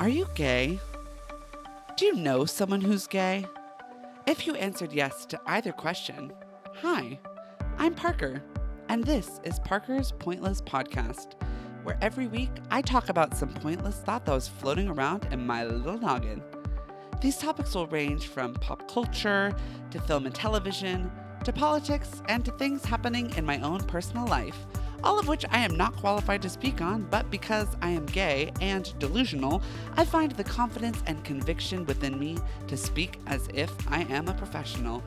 Are you gay? Do you know someone who's gay? If you answered yes to either question, hi, I'm Parker, and this is Parker's Pointless Podcast, where every week I talk about some pointless thought that was floating around in my little noggin. These topics will range from pop culture to film and television to politics and to things happening in my own personal life, all of which I am not qualified to speak on, but because I am gay and delusional, I find the confidence and conviction within me to speak as if I am a professional.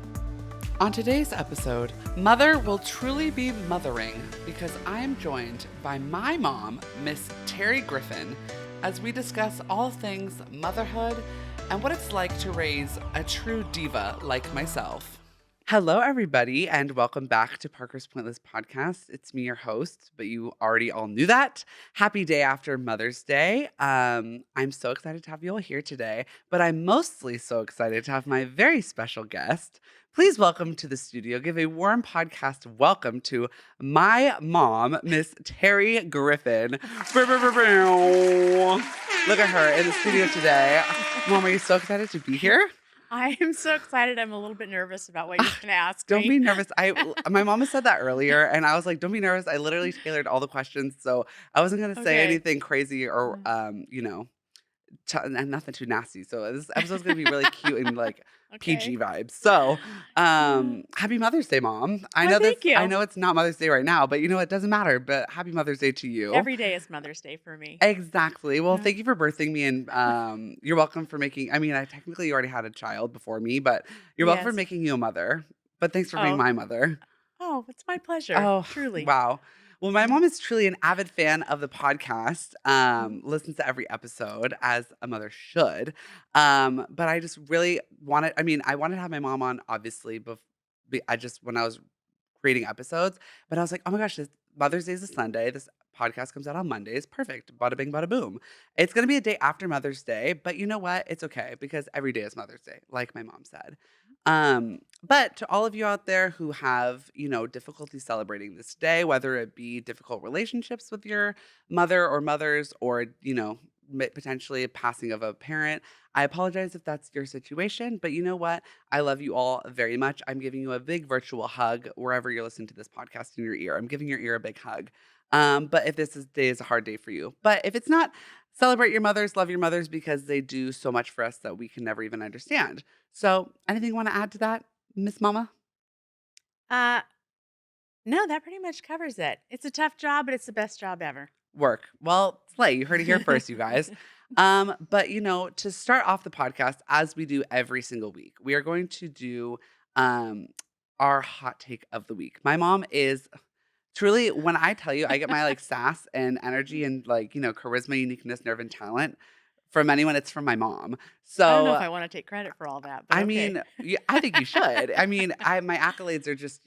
On today's episode, Mother will truly be mothering because I am joined by my mom, Miss Teri Griffin, as we discuss all things motherhood and what it's like to raise a true diva like myself. Hello, everybody, and welcome back to Parker's Pointless Podcast. It's me, your host, but you already all knew that. Happy day after Mother's Day. I'm so excited to have you all here today, but I'm mostly so excited to have my very special guest. Please welcome to the studio. Give a warm podcast welcome to my mom, Miss Teri Griffin. Look at her in the studio today. Mom, are you so excited to be here? I am so excited. I'm a little bit nervous about what you're going to ask Don't me. be nervous. My mom has said that earlier, and I was like, don't be nervous. I literally tailored all the questions, so I wasn't going to say Okay. anything crazy or, and nothing too nasty. So this episode's going to be really cute and like PG vibes. So, happy Mother's Day, Mom. Thank you. I know it's not Mother's Day right now, but it doesn't matter. But happy Mother's Day to you. Every day is Mother's Day for me. Exactly. Well, thank you for birthing me, and you're welcome for making. I mean, I technically already had a child before me, but you're welcome for Yes. making you a mother. But thanks for being my mother. Oh, it's my pleasure. Oh, Truly. wow. Well, my mom is truly an avid fan of the podcast, listens to every episode as a mother should. But I just really I wanted to have my mom on, obviously, when I was creating episodes, but I was like, oh my gosh, this Mother's Day is a Sunday. This podcast comes out on Mondays. Perfect. Bada bing, bada boom. It's going to be a day after Mother's Day, but you know what? It's okay because every day is Mother's Day, like my mom said. But to all of you out there who have, difficulty celebrating this day, whether it be difficult relationships with your mother or mothers or, potentially a passing of a parent, I apologize if that's your situation, but you know what? I love you all very much. I'm giving you a big virtual hug wherever you're listening to this podcast in your ear. I'm giving your ear a big hug. But if day is a hard day for you, but if it's not, celebrate your mothers, love your mothers because they do so much for us that we can never even understand. So anything you want to add to that, Miss Mama? No, that pretty much covers it. It's a tough job, but it's the best job ever. Work. Well, slay. You heard it here first, you guys. But to start off the podcast, as we do every single week, we are going to do our hot take of the week. My mom is truly, when I tell you, I get my sass and energy and charisma, uniqueness, nerve, and talent from anyone. It's from my mom. So I don't know if I want to take credit for all that. But I okay. mean, I think you should. I mean, my accolades are just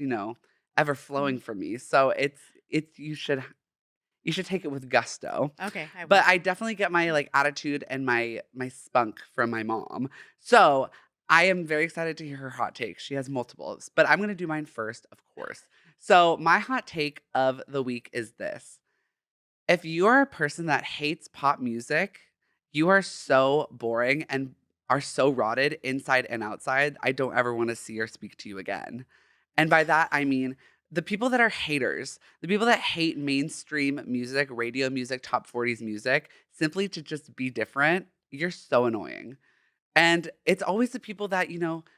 ever flowing from me. So it's you should take it with gusto. Okay. But I definitely get my attitude and my spunk from my mom. So I am very excited to hear her hot take. She has multiples, but I'm going to do mine first, of course. So my hot take of the week is this. If you're a person that hates pop music, you are so boring and are so rotted inside and outside. I don't ever want to see or speak to you again. And by that, I mean the people that are haters, the people that hate mainstream music, radio music, top 40s music, simply to just be different, you're so annoying. And it's always the people that,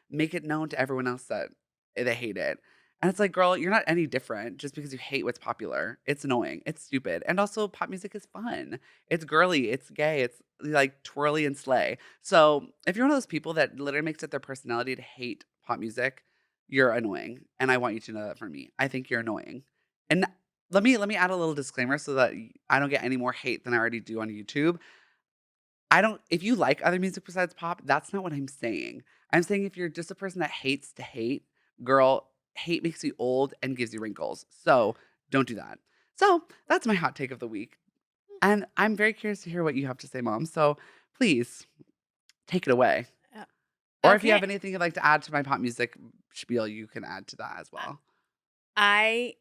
make it known to everyone else that they hate it. And it's like, girl, you're not any different just because you hate what's popular. It's annoying. It's stupid. And also, pop music is fun. It's girly. It's gay. It's like twirly and slay. So if you're one of those people that literally makes it their personality to hate pop music, you're annoying. And I want you to know that from me. I think you're annoying. And let me add a little disclaimer so that I don't get any more hate than I already do on YouTube. If you like other music besides pop, that's not what I'm saying. I'm saying if you're just a person that hates to hate, girl, hate makes you old and gives you wrinkles. So don't do that. So that's my hot take of the week. And I'm very curious to hear what you have to say, Mom. So please take it away. Or if you have anything you'd like to add to my pop music spiel, you can add to that as well. I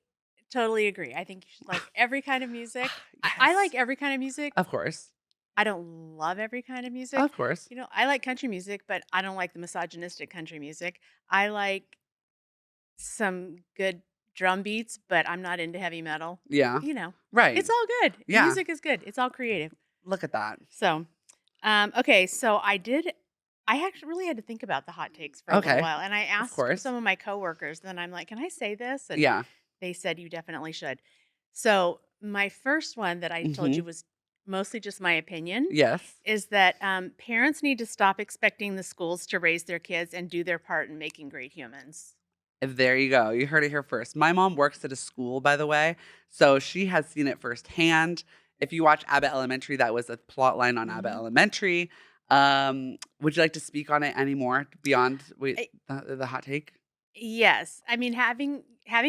totally agree. I think you should like every kind of music. I like every kind of music. Of course. I don't love every kind of music. Of course. I like country music, but I don't like the misogynistic country music. I like some good drum beats, but I'm not into heavy metal. Yeah. You know, Right. it's all good. Yeah. Music is good. It's all creative. Look at that. So, okay, so I actually really had to think about the hot takes for a little Okay. while, and I Of asked course. some of my coworkers, then I'm like, "Can I say this?" And Yeah. they said, "You definitely should." So, my first one that I told Mhm. you was mostly just my opinion Yes. is that parents need to stop expecting the schools to raise their kids and do their part in making great humans. There you go. You heard it here first. My mom works at a school, by the way, so she has seen it firsthand. If you watch Abbott Elementary, that was a plot line on Abbott Mhm. Elementary. Would you like to speak on it anymore beyond the hot take? Yes. I mean, having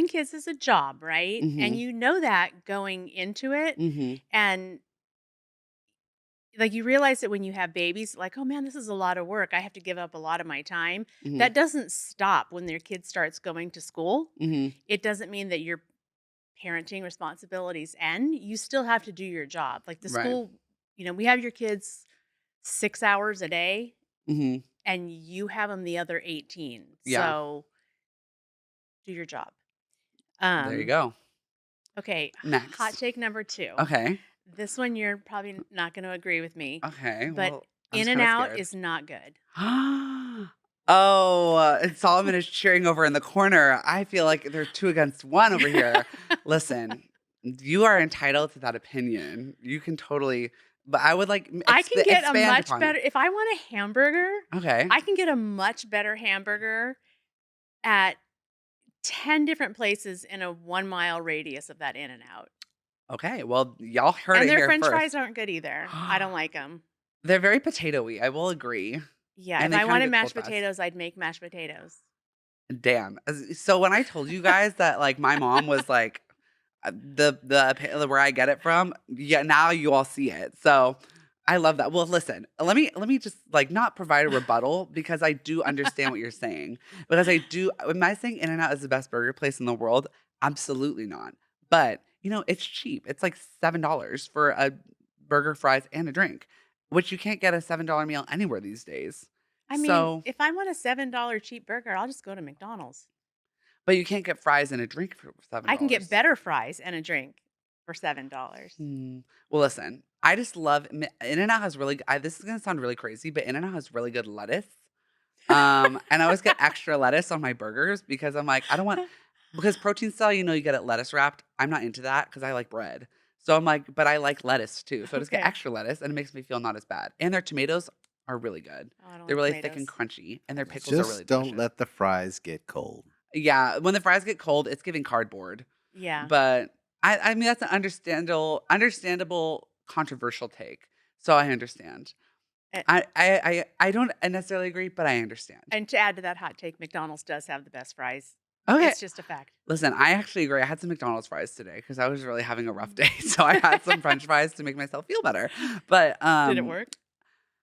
kids is a job, right? And Mhm. you know that going into it. Mhm. And like you realize that when you have babies, like, oh man, this is a lot of work. I have to give up a lot of my time. Mhm. That doesn't stop when their kid starts going to school. Mhm. It doesn't mean that your parenting responsibilities end. You still have to do your job. Like the Right. school, we have your kids 6 hours a day Mhm. and you have them the other 18. Yeah. So do your job. There you Um, go. Okay, hot Next. take number 2. Okay. This one you're probably not gonna agree with me, Okay. but Well, I'm In just and kind of Out scared. is not good. Oh, and Solomon is cheering over in the corner. I feel like there's 2 against 1 over here. Listen, you are entitled to that opinion. You can totally, but I would like I can get a expand much upon it. better if I want a hamburger, Okay. I can get a much better hamburger at 10 different places in a 1-mile radius of that In and Out. Okay. Well, y'all heard And it their here french first. fries aren't good either. I don't like them. They're very potato-y, I will agree, Yeah, and if they I kinda wanted get cold mashed fast. potatoes, I'd make mashed potatoes. Damn. So when I told you guys that, like, my mom was like, where I get it from, yeah, now you all see it. So I love that. Well, listen, let me just like not provide a rebuttal because I do understand what you're saying. Because I do, am I saying In-N-Out is the best burger place in the world? Absolutely not. But it's cheap. It's like $7 for a burger, fries, and a drink, which you can't get a $7 meal anywhere these days. I mean, So, if I want a $7 cheap burger, I'll just go to McDonald's. but you can't get fries and a drink for I can get $7. better fries and a drink for $7. Hmm. Well, listen, I just love In-N-Out has really. This is gonna sound really crazy, but In-N-Out has really good lettuce. And I always get extra lettuce on my burgers because I'm like, I don't want because protein style, you get it lettuce wrapped. I'm not into that because I like bread. So I'm like, but I like lettuce too. So I just get Okay. extra lettuce and it makes me feel not as bad. And their tomatoes are really good. Oh, I don't They're like really thick and tomatoes. crunchy, and their pickles are really Just don't delicious. let the fries get cold. Yeah, when the fries get cold, it's giving cardboard. Yeah. But I mean, that's an understandable controversial take. So I understand. A I don't necessarily agree, but I understand. and to add to that hot take, McDonald's does have the best fries. Okay. It's just a fact. Listen, I actually agree. I had some McDonald's fries today because I was really having a rough day. Mm. So I had some French fries to make myself feel better. But Did it work?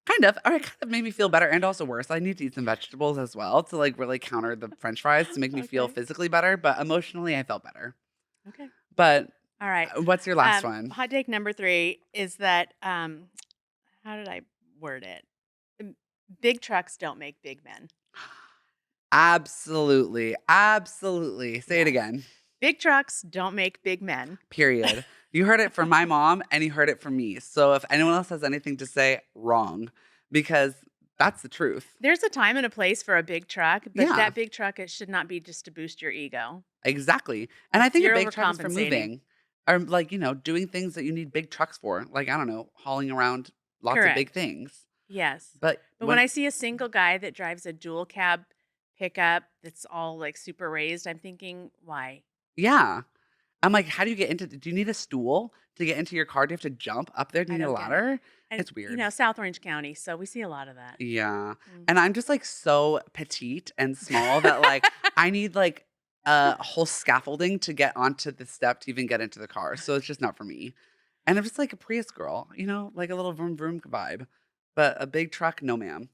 kind of. Or it kind of made me feel better and also worse. I need to eat some vegetables as well to like really counter the French fries to make me feel Okay. physically better. But emotionally, I felt better. Okay. But All right. what's your last one? Hot take number 3 is that, how did I word it? Big trucks don't make big men. Absolutely. Absolutely. Say it Yeah. again. Big trucks don't make big men. Period. You heard it from my mom and you heard it from me. So if anyone else has anything to say, wrong. Because that's the truth. There's a time and a place for a big truck, but Yeah, that big truck, it should not be just to boost your ego. exactly. And I think a You're big truck is for overcompensating. moving or like, doing things that you need big trucks for. Like, I don't know, hauling around lots of big Correct. things. Yes. But But when I see a single guy that drives a dual cab pickup that's all like super raised, I'm thinking, why? yeah. I'm like, how do you get into, do you need a stool to get into your car? Do you have to jump up there? Do I you need a don't get it. ladder? And, It's weird. South Orange County, so we see a lot of that. Yeah. Mm. And I'm just like so petite and small that like I need like a whole scaffolding to get onto the step to even get into the car. So it's just not for me. And I'm just like a Prius girl, like a little vroom vroom vibe. But a big truck, no ma'am.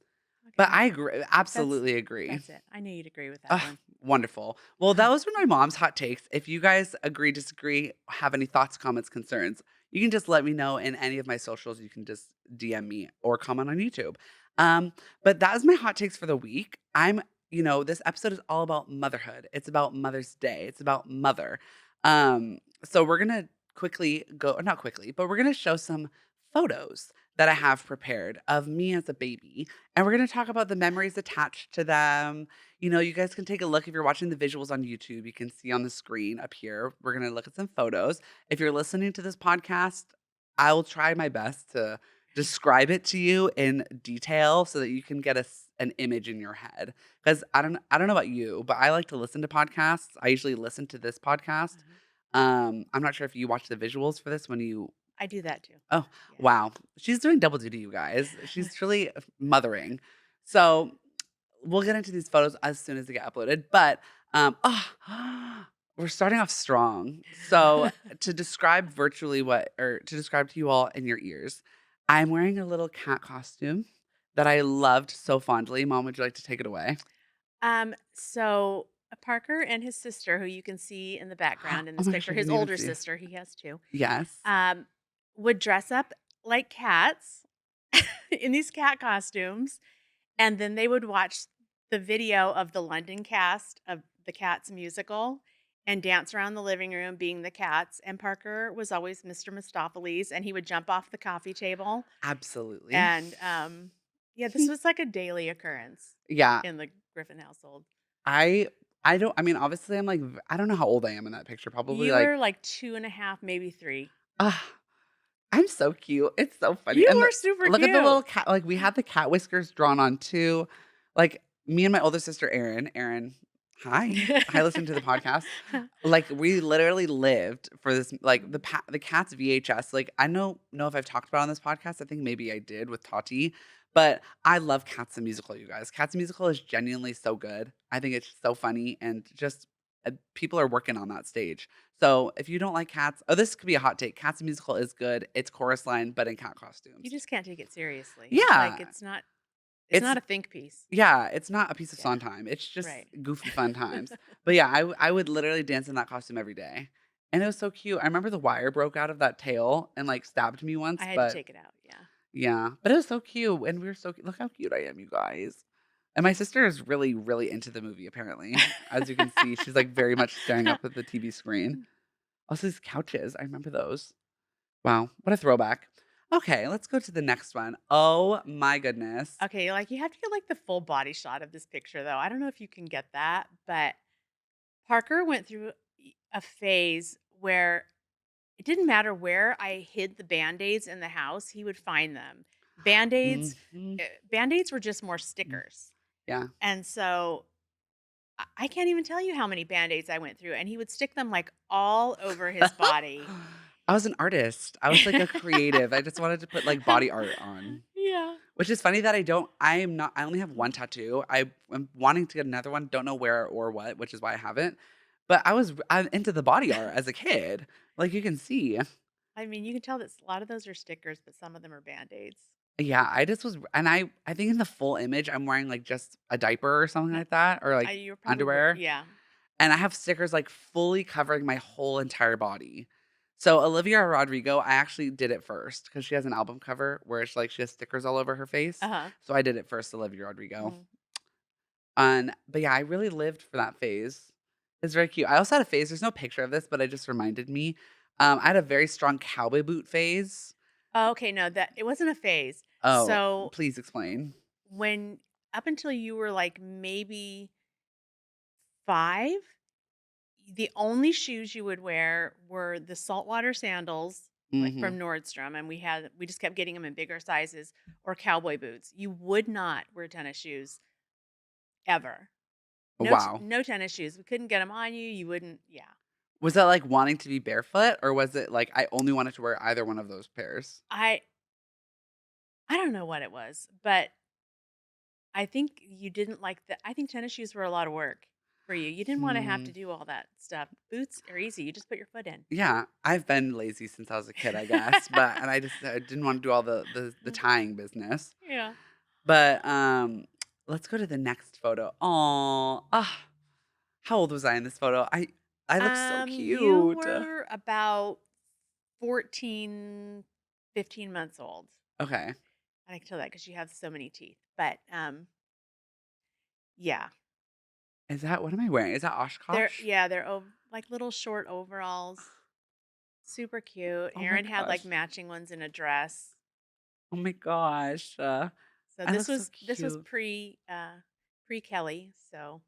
But Okay. I agree, absolutely agree. That's it. I knew you'd agree with that Ugh, one. wonderful. Well, those were my mom's hot takes. If you guys agree, disagree, have any thoughts, comments, concerns, you can just let me know in any of my socials. You can just DM me or comment on YouTube. Um, but that is my hot takes for the week. This episode is all about motherhood. It's about Mother's Day. It's about mother. So we're gonna quickly go, not quickly, but we're gonna show some photos that I have prepared of me as a baby. And we're gonna talk about the memories attached to them. You guys can take a look if you're watching the visuals on YouTube. You can see on the screen up here. We're gonna look at some photos. If you're listening to this podcast, I will try my best to describe it to you in detail so that you can get an image in your head. Because I don't know about you, but I like to listen to podcasts. I usually listen to this podcast. Uh-huh. I'm not sure if you watch the visuals for this when you. I do that too. Oh, Yeah. wow. She's doing double duty, you guys. She's truly mothering. So we'll get into these photos as soon as they get uploaded. But we're starting off strong. So to describe to describe to you all in your ears, I'm wearing a little cat costume that I loved so fondly. Mom, would you like to take it away? So Parker and his sister, who you can see in the background in Oh this my gosh, picture, I his didn't even older see. sister, he has two, Yes. um, would dress up like cats in these cat costumes, and then they would watch the video of the London cast of the Cats musical and dance around the living room being the cats. And Parker was always Mr. Mistopheles, and he would jump off the coffee table. Absolutely. And yeah, this was like a daily occurrence Yeah. in the Griffin household. I I don't I mean, obviously, I'm like, I don't know how old I am in that picture. Probably You like, were like 2.5, maybe 3. ah, I'm so cute. It's so funny. You And were super look at the cute. little cat. Like, we had the cat whiskers drawn on too. Like, me and my older sister, Erin. Erin, hi. Hi, listen to the podcast. Like, we literally lived for this, like, the cat's VHS. Like, I don't know if I've talked about it on this podcast. I think maybe I did with Tati. But I love Cats the Musical, you guys. Cats the Musical is genuinely so good. I think it's so funny and just people are working on that stage. So if you don't like Cats, oh, this could be a hot take. Cats the Musical is good. It's chorus line, but in cat You costumes. just can't take it seriously. Like Yeah, it's not it's a think piece. yeah, it's not a piece of Yeah, Sondheim. It's just right. goofy fun times. But yeah, I would literally dance in that costume every day, and it was so cute. I remember the wire broke out of that tail and like stabbed me I once, had to but take it out, yeah. yeah, but it was so cute, and we were so look how cute I am, you guys. And my sister is really, really into the movie. Apparently, as you can see, she's like very much staring up at the TV screen. Also, these couches, I remember those. Wow, what a throwback. Okay, let's go to the next one. Oh my goodness. Okay, like, you have to get, like, the full body shot of this picture, though. I don't know if you can get that, but Parker went through a phase where it didn't matter where I hid the Band-Aids in the house, he would find them. Band-Aids Mhm. Band-Aids were just more stickers, Yeah. and so I can't even tell you how many Band-Aids I went through, and he would stick them, like, all over his body. I was an artist. I was like a creative. I just wanted to put like body art on. Yeah. Which is funny that I only have one tattoo. I am wanting to get another one, don't know where or what, which is why I haven't. But I'm into the body art as a kid. Like you can see. I mean, you can tell that a lot of those are stickers, but some of them are Band-Aids. Yeah, I just was and I think in the full image I'm wearing like just a diaper or something No, like that or like you're probably underwear. yeah. And I have stickers, like, fully covering my whole entire body. So, Olivia Rodrigo, I actually did it first because she has an album cover where it's like she has stickers all over her face. Uh-huh. So, I did it first, Olivia Rodrigo. Mhm. But yeah, I really lived for that phase. It's very cute. I also had a phase, there's no picture of this, but it just reminded me. I had a very strong cowboy boot phase. Oh, okay, no, that it wasn't a phase. Oh, So, please explain. when up until you were, like, maybe 5, the only shoes you would wear were the saltwater sandals, like, Mhm. from Nordstrom, and we just kept getting them in bigger sizes, or cowboy boots. You would not wear tennis shoes ever. Wow. No tennis shoes. We couldn't get them on you, you wouldn't yeah. Was that like wanting to be barefoot or was it like I only wanted to wear either one of those pairs? I I don't know what it was, but I think you didn't like the I think tennis shoes were a lot of work for you. You didn't wanna have to Hmm. do all that stuff. Boots are easy, you just put your foot in. Yeah, I've been lazy since I was a kid, I guess, but and I didn't wanna do all the tying business. Yeah. But, let's go to the next photo. Oh, how old was I in this photo? I look so You cute. were about 14, 15 months old. Okay. I can tell that because you have so many teeth. But yeah, Is that what am I wearing? Is that Oshkosh? they're like little short overalls, super cute. Oh my Aaron had like gosh. matching ones in a dress. Oh my gosh. So I look so this was cute. pre Kelly. So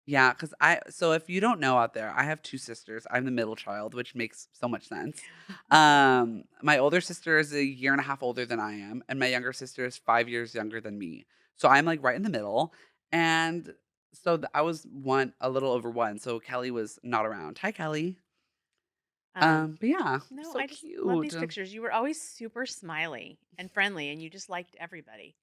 Yeah, because so if you don't know out there, I have two sisters. I'm the middle child, which makes so much sense. My older sister is a year and a half older than I am, and my younger sister is 5 years younger than me. So I'm like right in the middle. And so I was a little over one. So Kelly was not around. Hi, Kelly. But yeah, no, so I just love cute. these pictures. You were always super smiley and friendly, and you just liked everybody.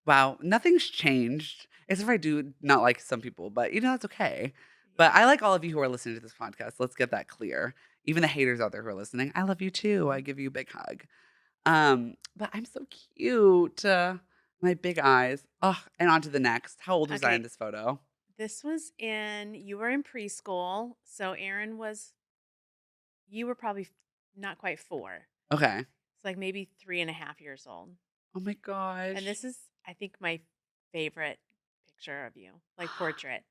Wow, nothing's changed. Except for I do not like some people, but that's okay. But Yeah. I like all of you who are listening to this podcast. Let's get that clear. Even the haters out there who are listening, I love you too. I give you a big hug. But I'm so cute. My big eyes. Oh, and on to the next. How old was I in Okay, this photo? you were in preschool, so you were probably not quite 4. Okay. It's like maybe 3.5 years old. Oh my And gosh. this is, I think, my favorite picture of you, like portrait.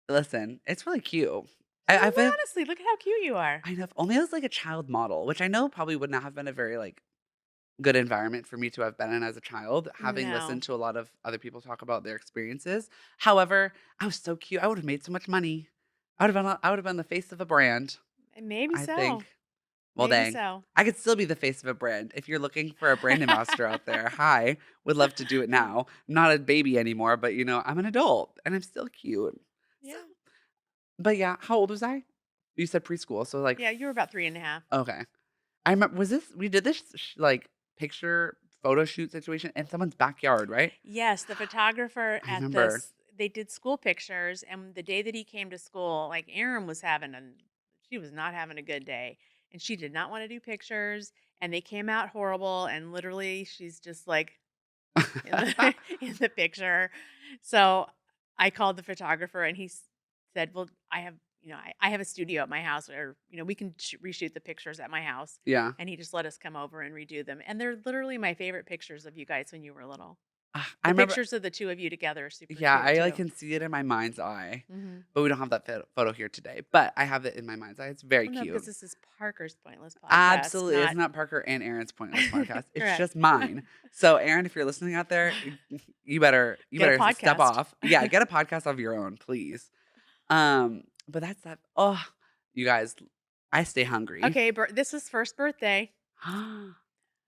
Listen, it's really cute. Well, I've been, honestly, look at how cute you are. I know, if only I was like a child model, which I know probably would not have been a very like good environment for me to have been in as a child, having No, listened to a lot of other people talk about their experiences. However, I was so cute. I would have made so much money. I would have been the face of a brand, maybe I think. so. Well, Maybe dang. so. I could still be the face of a brand. If you're looking for a brand ambassador out there, hi, would love to do it now. I'm not a baby anymore, but I'm an adult and I'm still cute. So, Yeah. but yeah, how old was I? You said preschool, so like, Yeah, you were about 3.5. okay. I remember, we did this like picture photo shoot situation in someone's backyard, right? Yes, the photographer I at remember. this, they did school pictures, and the day that he came to school, like Erin she was not having a good day, and she did not want to do pictures, and they came out horrible, and literally she's just like in the in the picture. So I called the photographer, and said, "Well, I have a studio at my house, or we can reshoot the pictures at my house." Yeah. And he just let us come over and redo them, and they're literally my favorite pictures of you guys when you were little. I The remember. pictures of the 2 of you together are super Yeah, cute I like too. can see it in my mind's eye, Mhm. but we don't have that photo here today. But I have it in my mind's eye. It's very Well, no, because cute. this is Parker's Pointless Podcast, Absolutely, it's not not Parker and Aaron's pointless podcast. It's correct. just mine. So, Aaron, if you're listening out there, you Get a better step podcast. off. Yeah, get a podcast of your own, please. But that's that. Oh, you guys, I stay hungry. Okay, this is first birthday.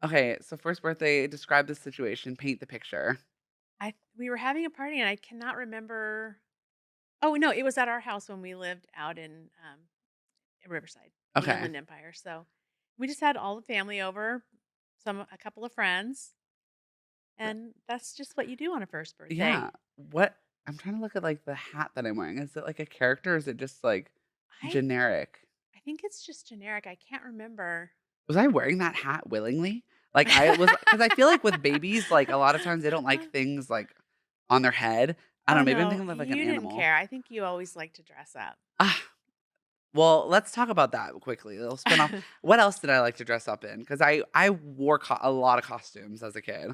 Okay, so first birthday, describe the situation, paint the picture. We were having a party, and I cannot remember. Oh no, it was at our house when we lived out in Riverside, in Okay. Inland Empire. So we just had all the family over, a couple of friends, and that's just what you do on a first birthday. Yeah. What I'm trying to look at like the hat that I'm wearing. Is it like a character or is it just like I generic? I think it's just generic. I can't remember. Was I wearing that hat willingly? Like I was because I feel like with babies, like a lot of times they don't like things like on their head. I don't Oh know. Maybe I'm no, thinking of like an you didn't animal. care. I think you always like to dress up. Ah, well, let's talk about that quickly. It'll spin off. What else did I like to dress up in? Because I wore a lot of costumes as a kid,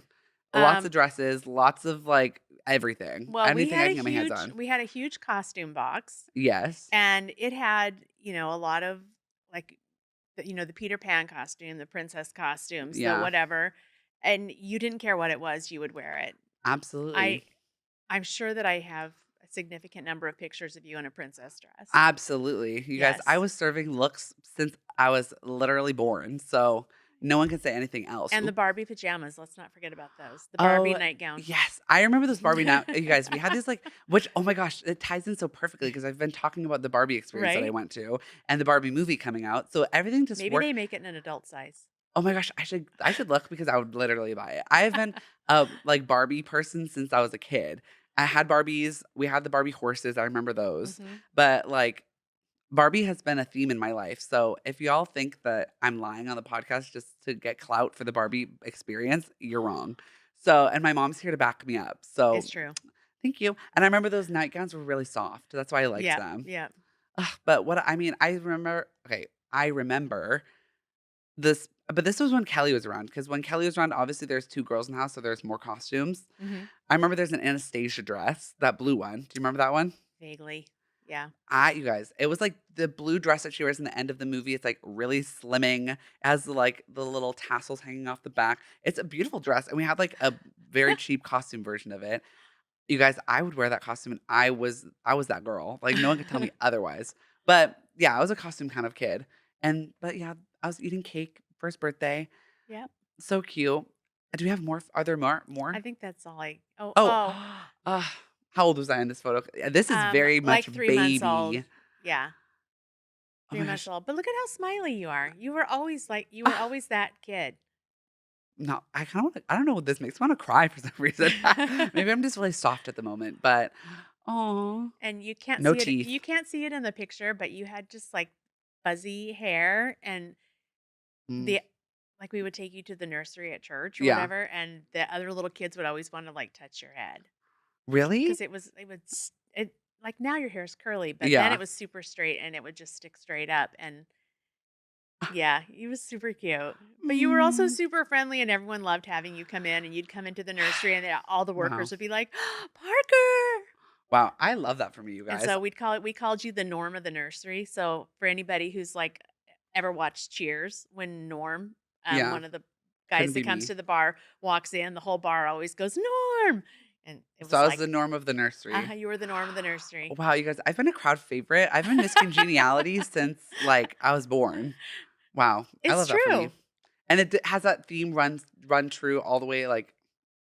lots of um, dresses, lots of like everything, well, anything I can get my hands on. we had a huge costume box, Yes. and it had a lot of like the Peter Pan costume, the princess costumes, the Yeah. whatever, and you didn't care what it was, you would wear it. I Absolutely. I'm sure that I have a significant number of pictures of you in a princess dress. Absolutely. You guys, I Yes. was serving looks since I was literally born, so no one can say anything else. And the Barbie pajamas, let's not forget about those. The Barbie Oh, nightgown. yes. I remember those Barbie now you guys, we had these, like which oh my gosh, it ties in so perfectly because 'cause I've been talking about the Barbie experience that I Right? went to and the Barbie movie coming out, so everything just Maybe they worked. make it in an adult size. Oh my gosh, I should look because I would literally buy it. I have been a, like, Barbie person since I was a kid. I had Barbies, we had the Barbie horses, I remember those, Mhm. but, like, Barbie has been a theme in my life, so if y'all think that I'm lying on the podcast just to get clout for the Barbie experience, you're wrong. So and my mom's here to back me up, so It's true. thank you, and I remember those nightgowns were really soft, that's why I liked Yeah, them. yeah. Ugh, but what I mean, I remember but this was when Kelly was around, because when Kelly was around, obviously there's 2 girls in the house, so there's more costumes. Mhm. I remember there's an Anastasia dress, that blue one. Do you remember that one? Vaguely. Yeah. You guys, it was like the blue dress that she wears in the end of the movie. It's like really slimming, it has the little tassels hanging off the back. It's a beautiful dress, and we had like a very cheap costume version of it. You guys, I would wear that costume, and I was that girl. Like no one could tell me otherwise. But yeah, I was a costume kind of kid. But yeah, I was eating cake first birthday. Yep. So cute. Do we have more? Are there more? I More? think that's all I Oh, uh, how old was I in this photo? This is very much like 3 months old. baby. Yeah, Oh 3 my months gosh. old. But look at how smiley you are. You were Ah, always that kid. no, I kind of I don't know what this makes me want to cry for some reason. Maybe I'm just really soft at the moment, but oh, And no teeth. you can't see it in the picture, but you had just, like, fuzzy hair and Mm, the like, we would take you to the nursery at church or yeah. whatever, and the other little kids would always wanna, like, touch your head Really? because it would s it like, now your hair's curly, but then Yeah. it was super straight and it would just stick straight up, and yeah, he was super cute. But you were also Mm, super friendly and everyone loved having you come in and you'd come into the nursery and all the wow. workers would be like, "Parker!" Wow. I love that from you And guys. so we called you the Norm of the nursery. So for anybody who's like ever watched Cheers, when Norm, Yeah. one of the Couldn't guys that be comes me. to the bar walks in, the whole bar always goes, "Norm!" And it So was I was like, the norm of the nursery. you were the Norm of the nursery. Wow, you guys, I've been a crowd favorite. I've been Miss Congeniality since like I was born. Wow, I It's love that for me. true. And has that theme run true all the way like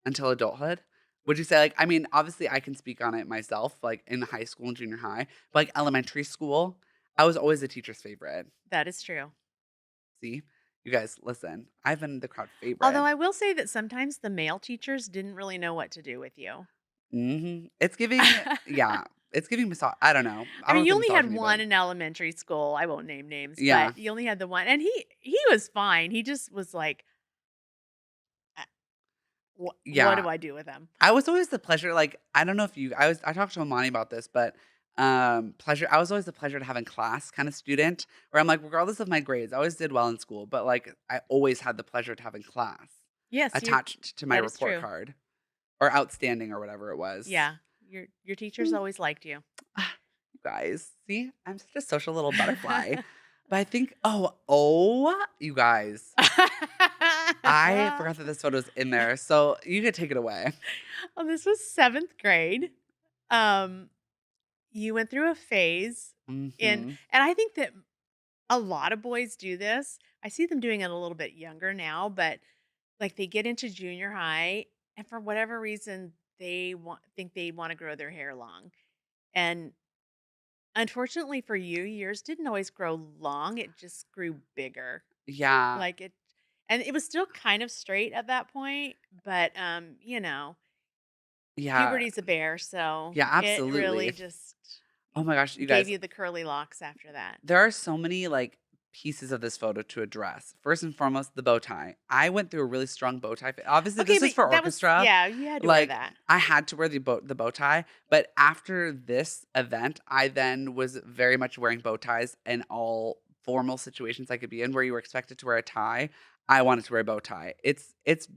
until adulthood? Would you say like I mean, obviously I can speak on it myself, like in high school and junior high, but like elementary school, I was always a teacher's favorite. That is true. See? You guys, listen, I've been the crowd Although favorite. I will say that sometimes the male teachers didn't really know what to do with you. It's giving, yeah, it's giving I don't know. I I don't mean, want to you say only had misogyny, but one in elementary school. I won't name names, yeah. but you only had the one, and he was fine. He just was like, "Uh, what Yeah. do I do with him?" I was always the pleasure, like, I don't know if you I talked to Amani about this, but, pleasure I was always the pleasure to have in class kind of student, where I'm like, regardless of my grades, I always did well in school, but, like, I always had the pleasure to have in class Yes, you. attached to my That is report true. card or outstanding or whatever it was. Yeah, your teachers Mm. always liked you. You guys, see? I'm such a social little butterfly. But I think oh, you guys, I forgot that this photo's in there, so you could take it away. Well, this was 7th grade. Um, you went through a phase Mhm. and I think that a lot of boys do this. I see them doing it a little bit younger now, but like they get into junior high and for whatever reason think they want to grow their hair long. And unfortunately for you, yours didn't always grow long, it just grew bigger. Yeah. Like it and it was still kind of straight at that point, but Yeah. puberty's a bear, so Yeah, it really absolutely. just Oh my gosh, you gave guys, you the curly locks after that. there are so many like pieces of this photo to address. First and foremost, the bow tie. I went through a really strong bow tie. Obviously, Okay, this is but for that was orchestra. yeah, you had to wear Like that. I had to wear the bow tie, but after this event, I then was very much wearing bow ties in all formal situations I could be in where you were expected to wear a tie. I wanted to wear a bow tie. It's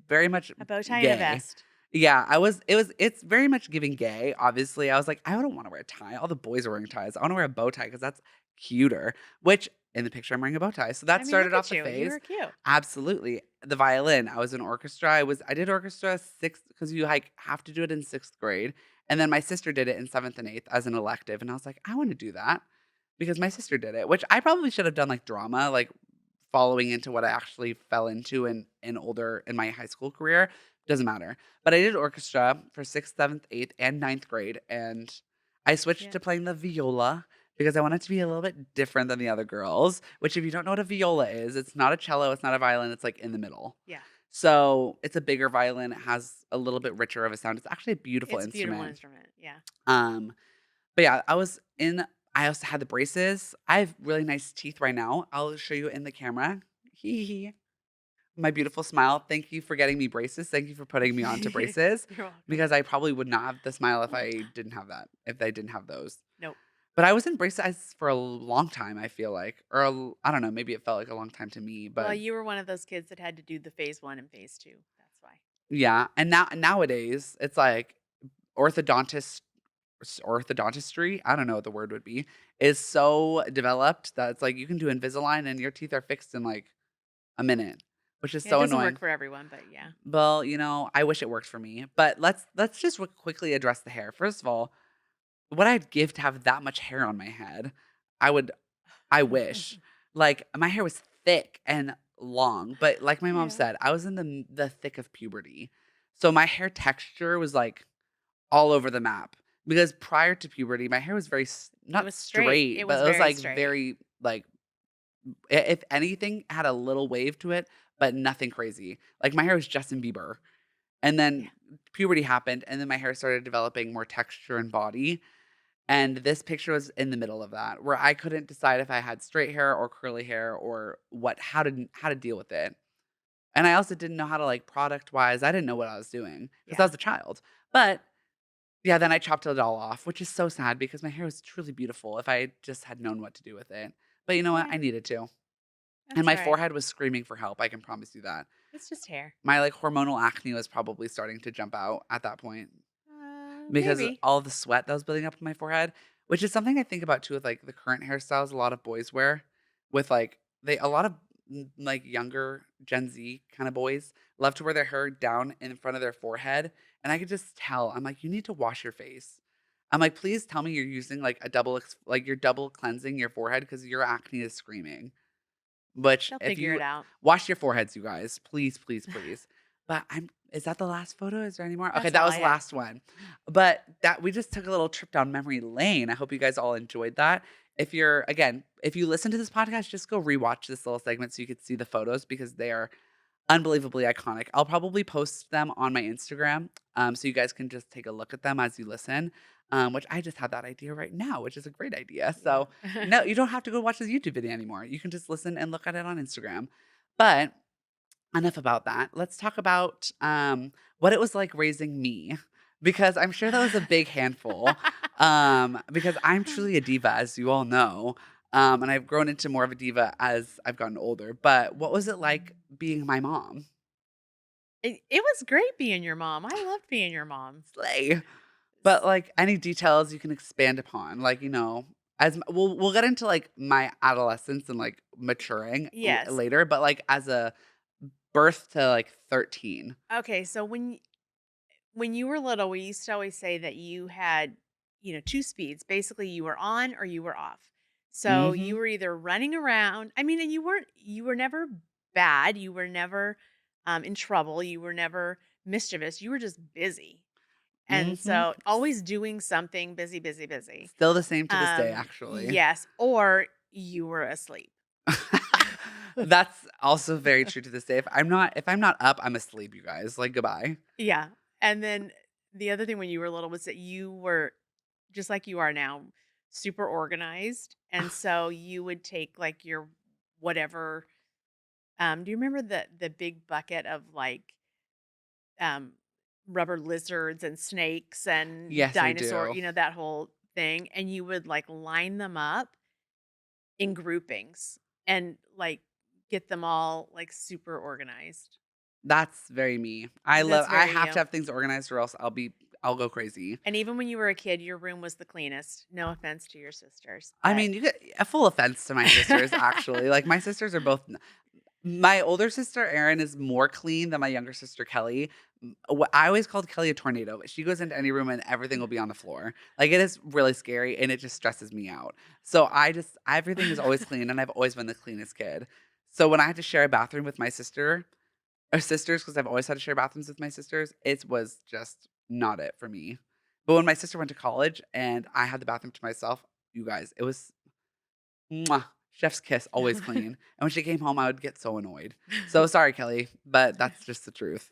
very much A bow tie and a gay. vest. Yeah, it's very much giving gay, obviously. I was like, "I don't wanna wear a tie, all the boys are wearing ties. I wanna wear a bow tie because that's cuter," which in the picture, I'm wearing a bow tie. So I that mean, started look off at the you. You phase. were cute. Absolutely. The violin, I was in orchestra. I did orchestra 6th because you, like, have to do it in 6th grade, and then my sister did it in 7th and 8th as an elective, and I was like, "I wanna do that," because my sister did it, which I probably should have done, like, drama, like, following into what I actually fell into in my high school career. Doesn't matter. But I did orchestra for 6th, 7th, 8th, and 9th grade, and I switched Yeah. to playing the viola because I wanted to be a little bit different than the other girls, which if you don't know what a viola is, it's not a cello, it's not a violin, it's, like, in the middle. Yeah. So, it's a bigger violin, it has a little bit richer of a sound. It's actually a beautiful It's a beautiful instrument. instrument. Yeah. Um, but yeah, I also had the braces. I have really nice teeth right now. I'll show you in the camera. Hee hee. My beautiful smile. Thank you for getting me braces. Thank you for putting me onto braces You're welcome. because I probably would not have the smile if I didn't have those. Nope. But I was in braces for a long time, I feel like, or I don't know, maybe it felt like a long time to me, Well, but you were one of those kids that had to do the phase 1 and phase 2. That's why. yeah. And nowadays, it's like orthodontist orthodontistry, I don't know what the word would be, is so developed that it's like you can do Invisalign and your teeth are fixed in like a minute, which is Yeah, it so doesn't work annoying. for everyone, but yeah. Well, I wish it worked for me. But let's just quickly address the hair. First of all, what I'd give to have that much hair on my head. I would I wish. Like my hair was thick and long, but like my mom Yeah. said, I was in the thick of puberty. So my hair texture was like all over the map because prior to puberty, my hair was very It not was straight. straight, It but was it was very like straight. very like if anything had a little wave to it, but nothing crazy. Like my hair was Justin Bieber. And Yeah. then puberty happened and then my hair started developing more texture and body. And this picture was in the middle of that where I couldn't decide if I had straight hair or curly hair or how to deal with it. And I also didn't know how to like product wise. I didn't know what I was doing because I Yeah. was a child. But yeah, then I chopped it all off, which is so sad because my hair was truly beautiful if I just had known what to do with it. But you know what? Yeah. I needed to. And That's my right. forehead was screaming for help, I can promise you that. It's just hair. My, like, hormonal acne was probably starting to jump out at that point because Maybe. all the sweat that was building up in my forehead, which is something I think about too with, like, the current hairstyles a lot of boys wear with, like they a lot of, like, younger Gen Z kinda boys love to wear their hair down in front of their forehead, and I could just tell. I'm like, "You need to wash your face." I'm like, "Please tell me you're using, like, a you're double cleansing your forehead because your acne is screaming." Which They'll if figure it you out. wash your foreheads, you guys, please, please, please. But I'm is that the last photo? Is there any more? Okay, That's that all was I the had. last one. But that we just took a little trip down memory lane. I hope you guys all enjoyed that. If you listen to this podcast, just go rewatch this little segment so you could see the photos because they are unbelievably iconic. I'll probably post them on my Instagram, so you guys can just take a look at them as you listen, which I just had that idea right now, which is a great idea. Yeah. So, no, you don't have to go watch this YouTube video anymore. You can just listen and look at it on Instagram. But enough about that. Let's talk about what it was like raising me, because I'm sure that was a big handful. Because I'm truly a diva, as you all know. And I've grown into more of a diva as I've gotten older. But what was it like being my mom? It was great being your mom. I loved being your mom. Slay. But, S like, any details you can expand upon, like, we'll get into, like, my adolescence and, like, maturing Yes. later, but, like, as a birth to, like, 13. Okay, so when you were little, we used to always say that you had, 2 speeds. Basically, you were on or you were off. So you Mhm. were either running around. I mean, and you were never bad. You were never in trouble. You were never mischievous. You were just busy. And Mhm. so always doing something, busy, busy, busy. Still the same to this day, actually. Yes, or you were asleep. That's also very true to this day. If I'm not up, I'm asleep, you guys, like, goodbye. Yeah. And then the other thing when you were little was that you were just like you are now, super organized. And so you would take like your whatever do you remember the big bucket of like um rubber lizards and snakes and Yes, I dinosaur, do. that whole thing, and you would like line them up in groupings and like get them all like super organized. That's very me. That's I very have to you. have things organized or else I'll go crazy. And even when you were a kid, your room was the cleanest. No offense to your sisters, I but mean, you get a full offense to my sisters, actually. Like, my sisters are both my older sister, Erin, is more clean than my younger sister, Kelly. I always called Kelly a tornado. She goes into any room and everything will be on the floor. Like, it is really scary and it just stresses me out. So everything is always clean and I've always been the cleanest kid. So when I had to share a bathroom with my sister or sisters, because I've always had to share bathrooms with my sisters, it was just not it for me. But when my sister went to college and I had the bathroom to myself, you guys, it was mwah, chef's kiss, always clean. And when she came home, I would get so annoyed. So sorry, Kelly, but that's just the truth.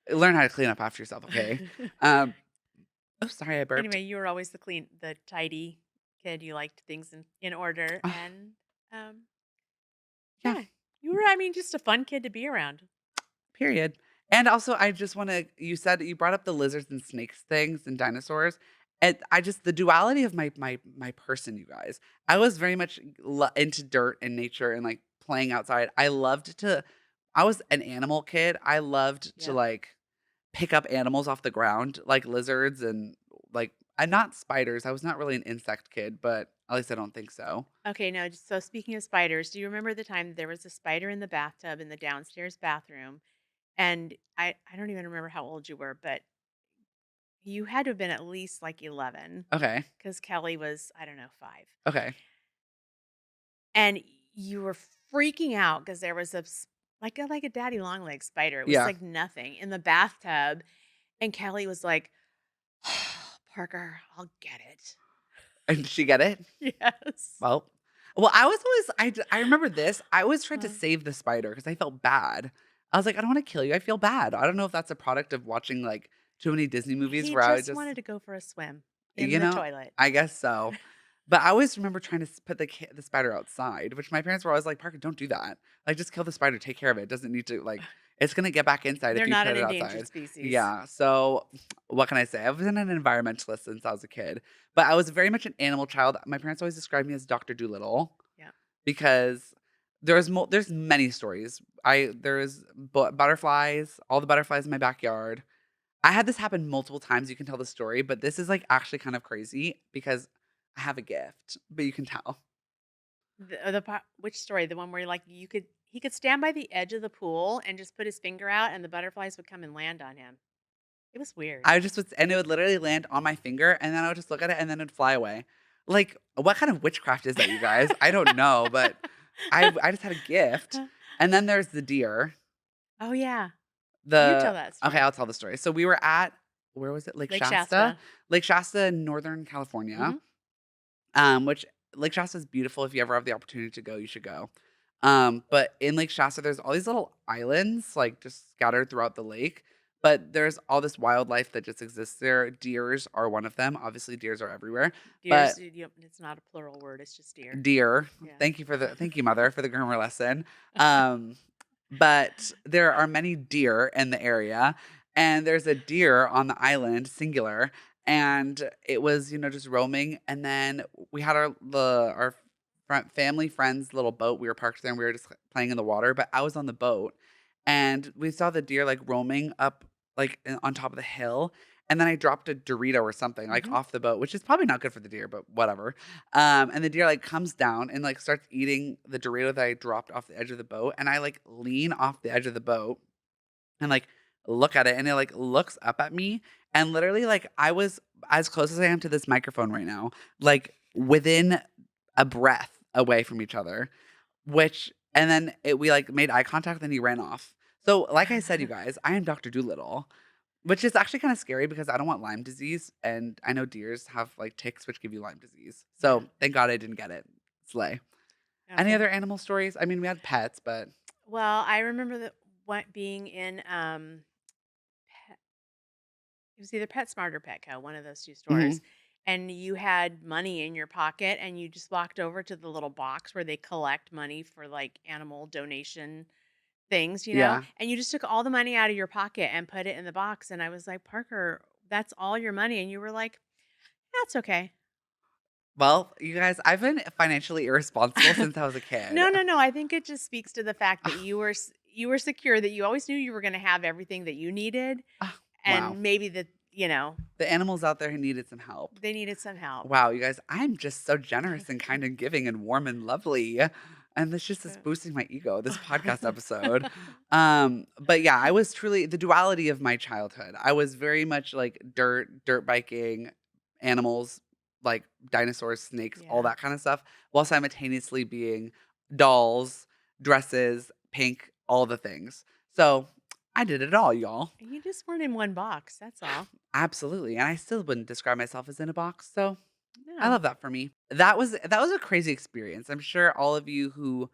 Learn how to clean up after yourself, okay? Um, oh, sorry, I burped. anyway, you were always the tidy kid. You liked things in order, and um, Yeah, yeah, you were. I mean, just a fun kid to be around. period. And also, I just want to. You said you brought up the lizards and snakes things and dinosaurs, And I just the duality of my person, you guys. I was very much into dirt and nature and like playing outside. I was an animal kid. I loved to Yep. like pick up animals off the ground, like lizards and like I'm not spiders. I was not really an insect kid, but at least I don't think so. Okay, now, so speaking of spiders, do you remember the time there was a spider in the bathtub in the downstairs bathroom? And I don't even remember how old you were, but you had to have been at least like 11 Okay. because Kelly was, I don't know, 5. Okay. And you were freaking out because there was like a daddy long leg spider. It was Yeah. like nothing in the bathtub. And Kelly was like, Parker, I'll get it. And did she get it? Yes. Well, I was always I remember this. I always tried to Uh, save the spider because I felt bad. I was like, "I don't wanna kill you, I feel bad." I don't know if that's a product of watching, like, too many Disney movies he where I would just just wanted to go for a swim in you the know, toilet. I guess so. But I always remember trying to put the spider outside, which my parents were always like, "Parker, don't do that. Like, just kill the spider, take care of it. It doesn't need to like it's gonna get back inside if They're you not put an it endangered outside." species. Yeah, so what can I say? I've been an environmentalist since I was a kid, but I was very much an animal child. My parents always described me as Doctor Dolittle Yeah. because there's many stories. There's butterflies, all the butterflies in my backyard. I had this happen multiple times, you can tell the story, but this is, like, actually kind of crazy because I have a gift, but you can tell. The part, which story? The one where like he could stand by the edge of the pool and just put his finger out and the butterflies would come and land on him. It was weird. I just was and it would literally land on my finger, and then I would just look at it, and then it'd fly away. Like, what kind of witchcraft is that, you guys? I don't know, but I just had a gift. And then there's the deer. Oh yeah. You tell The that Okay, story. I'll tell the story. So we were at where was it? Lake Lake Shasta? Shasta. Lake Shasta in Northern California. Mhm. Which Lake Shasta is beautiful. If you ever have the opportunity to go, you should go. But in Lake Shasta, there's all these little islands, like just scattered throughout the lake. But there's all this wildlife that just exists there. Deers are one of them. Obviously, deers are everywhere. Deers, But it's not a plural word, it's just deer. deer, Yeah. thank you, mother, for the grammar lesson. Um, but there are many deer in the area, and there's a deer on the island, singular, and it was, just roaming. And then we had our family friends little boat. We were parked there, and we were just playing in the water. But I was on the boat, and we saw the deer like roaming up, like on top of the hill. And then I dropped a Dorito or something like Mhm. off the boat, which is probably not good for the deer, but whatever. And the deer like comes down and like starts eating the Dorito that I dropped off the edge of the boat. And I like lean off the edge of the boat and like look at it, and it like looks up at me. And literally, like I was as close as I am to this microphone right now, like within a breath away from each other, and then we like made eye contact, then he ran off. So, like I said, you guys, I am Dr. Doolittle, which is actually kind of scary because I don't want Lyme disease. And I know deers have like ticks, which give you Lyme disease. Yeah. So, thank God I didn't get it. Slay. Any Okay. other animal stories? I mean, we had pets, but Well, I remember that what being in Pet, it was either PetSmart or Petco, one of those two mhm, stores. And you had money in your pocket and you just walked over to the little box where they collect money for like animal donation things, yeah. and you just took all the money out of your pocket and put it in the box. And I was like, Parker, that's all your money. And you were like, that's okay. Well, you guys, I've been financially irresponsible since I was a kid. No, no, no. I think it just speaks to the fact that you were secure, that you always knew you were going to have everything that you needed, Ah, wow. and maybe that The animals out there who needed some help. they needed some help. Wow, you guys, I'm just so generous and kind and giving and warm and lovely. And this just is boosting my ego, this podcast episode. But yeah, I was truly the duality of my childhood. I was very much like dirt biking, animals, like dinosaurs, snakes, all Yeah. that kind of stuff, while simultaneously being dolls, dresses, pink, all the things. So I did it all, y'all. You just weren't in one box. That's all. Absolutely. And I still wouldn't describe myself as in a box. So I No. love that for me. That was a crazy experience. I'm sure all of you who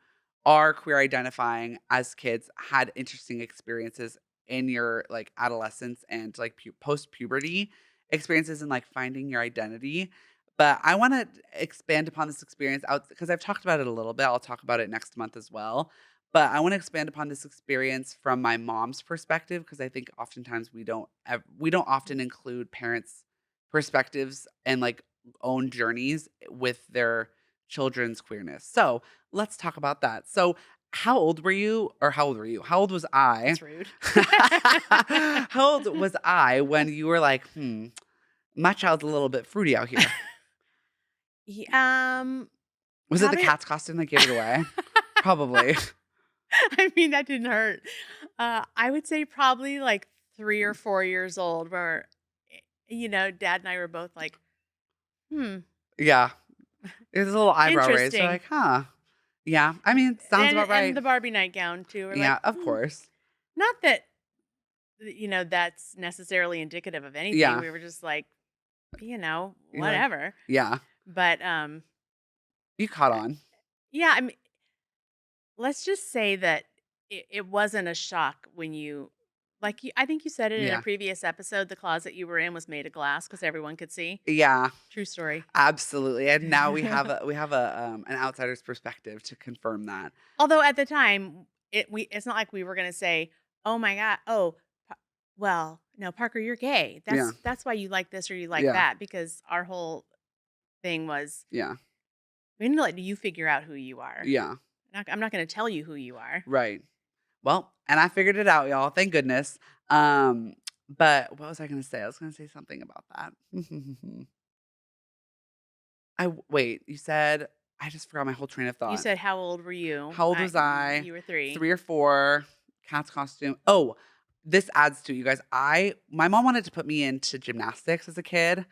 are queer identifying as kids had interesting experiences in your like adolescence and like post puberty experiences and like finding your identity. But I want to expand upon this experience out because I've talked about it a little bit. I'll talk about it next month as well. But I want to expand upon this experience from my mom's perspective because I think oftentimes we don't often include parents perspectives and like own journeys with their children's queerness. So let's talk about that. So how old were you? Or how old were you? How old was I? That's rude. How old was I when you were like, my child's a little bit fruity out here? Ye Was it the Probably cat's costume that gave it away? Probably. I mean, that didn't hurt. I would say probably, like, 3 or 4 years old where, dad and I were both like, "Hmm, Yeah. It was a little eyebrow raise. You're interesting." like, huh. Yeah. I mean, sounds about And right. the Barbie nightgown too. We're like, Yeah, of course. not that, that's necessarily indicative of anything. Yeah. We were just like, You're like, whatever. yeah. But, You caught uh, on. yeah, I mean, let's just say that it wasn't a shock when I think you said it in a Yeah. previous episode, the closet you were in was made of glass because everyone could see. Yeah. True story. Absolutely. And now we have a an outsider's perspective to confirm that. Although at the time, it's not like we were gonna say, "Oh my god, oh, Pa well, no, Parker, you're gay. Yeah. That's why you like this or you like Yeah. that," because our whole thing was, Yeah. "We need to let you figure out who you are. Yeah. I'm not gonna tell you who you are." Right. Well, and I figured it out, y'all. Thank goodness. Um, but what was I gonna say? I was gonna say something about that. Wait, you said I just forgot my whole train of You thought. said, "How old were you?" How old was I? You were 3. 3 or 4, cat's costume. Oh, this adds to it, you guys. My mom wanted to put me into gymnastics as a kid.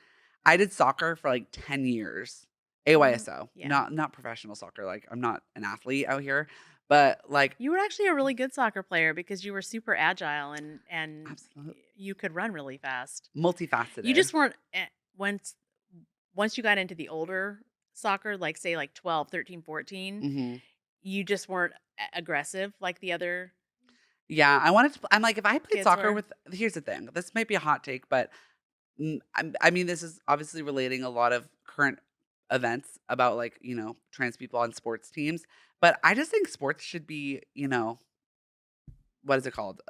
I did soccer for like 10 years. AYSO, Yeah. not professional soccer. Like I'm not an athlete out here, but like You were actually a really good soccer player because you were super agile and absolute you could run really fast. You multifaceted. just weren't once you got into the older soccer, like say like 12, 13, 14, Mhm. you just weren't aggressive like the other Yeah, I wanted to. I'm like, if I played kids soccer were. with, here's the thing. This might be a hot take, but I mean, this is obviously relating a lot of current events about like trans people on sports teams. But I just think sports should be what is it called?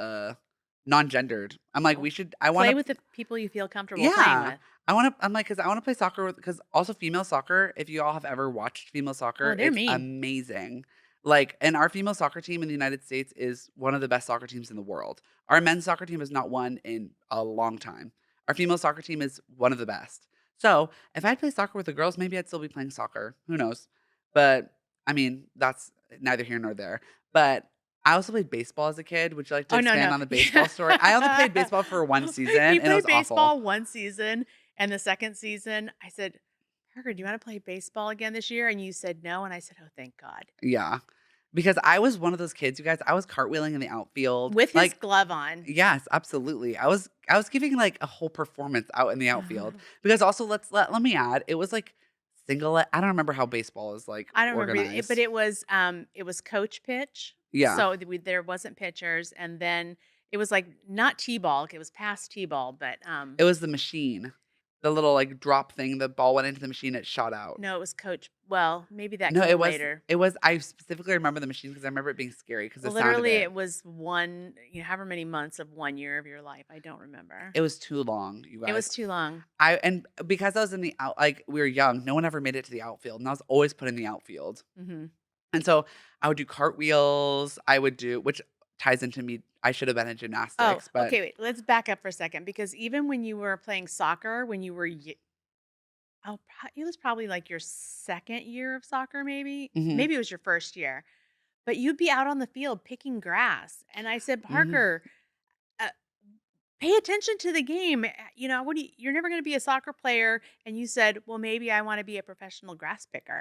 Non-gendered. I'm like, we Well, should. I want play to. with the people you feel comfortable playing Yeah, with. I want to. I'm like, because I want to play soccer with. Because also female soccer. If you all have ever watched female Oh, soccer, they're it's mean. amazing. Like, and our female soccer team in the United States is one of the best soccer teams in the world. Our men's soccer team has not won in a long time. Our female soccer team is one of the best. So if I'd play soccer with the girls, maybe I'd still be playing soccer. Who knows? But I mean, that's neither here nor there. But I also played baseball as a kid. Would you like to Oh, no, expand no. on the baseball story? I only played baseball for one season, He and it was played awful. baseball one season, and the second season, I said, "Parker, do you wanna play baseball again this year?" And you said, "No," and I said, "Oh, thank God." Yeah. Because I was one of those kids, you guys, I was cartwheeling in the outfield. With his Like, glove on. yes, absolutely. I was giving like a whole performance out in the outfield. Because also let me add, it was like I don't remember how baseball is like I don't remember it, but organized. it was coach pitch, Yeah. so there wasn't pitchers, and then it was, like, not T-ball, it was past T-ball, but, It was the machine. The little like drop thing, the ball went into the machine, it shot out. no, it was coach well, maybe that No, came later. it was I specifically remember the machine because I remember it being scary because the sound of Literally, it. it was however many months of 1 year of your life, I don't remember. It was too long, you It guys. was too long. And because I was in the like we were young, no one ever made it to the outfield, and I was always put in the outfield. Mhm. And so I would do cartwheels. I would do, which ties into me. I should have been in Oh, gymnastics, but okay, wait, let's back up for a second because even when you were playing soccer, when you were it was probably, like, your 2nd year of soccer, maybe? hmm Maybe it was your 1st year, but you'd be out on the field picking grass, and I said, hmm "Parker, uh, pay attention to the game, what do you're never gonna be a soccer player," and you said, "Well, maybe I wanna be a professional grass picker."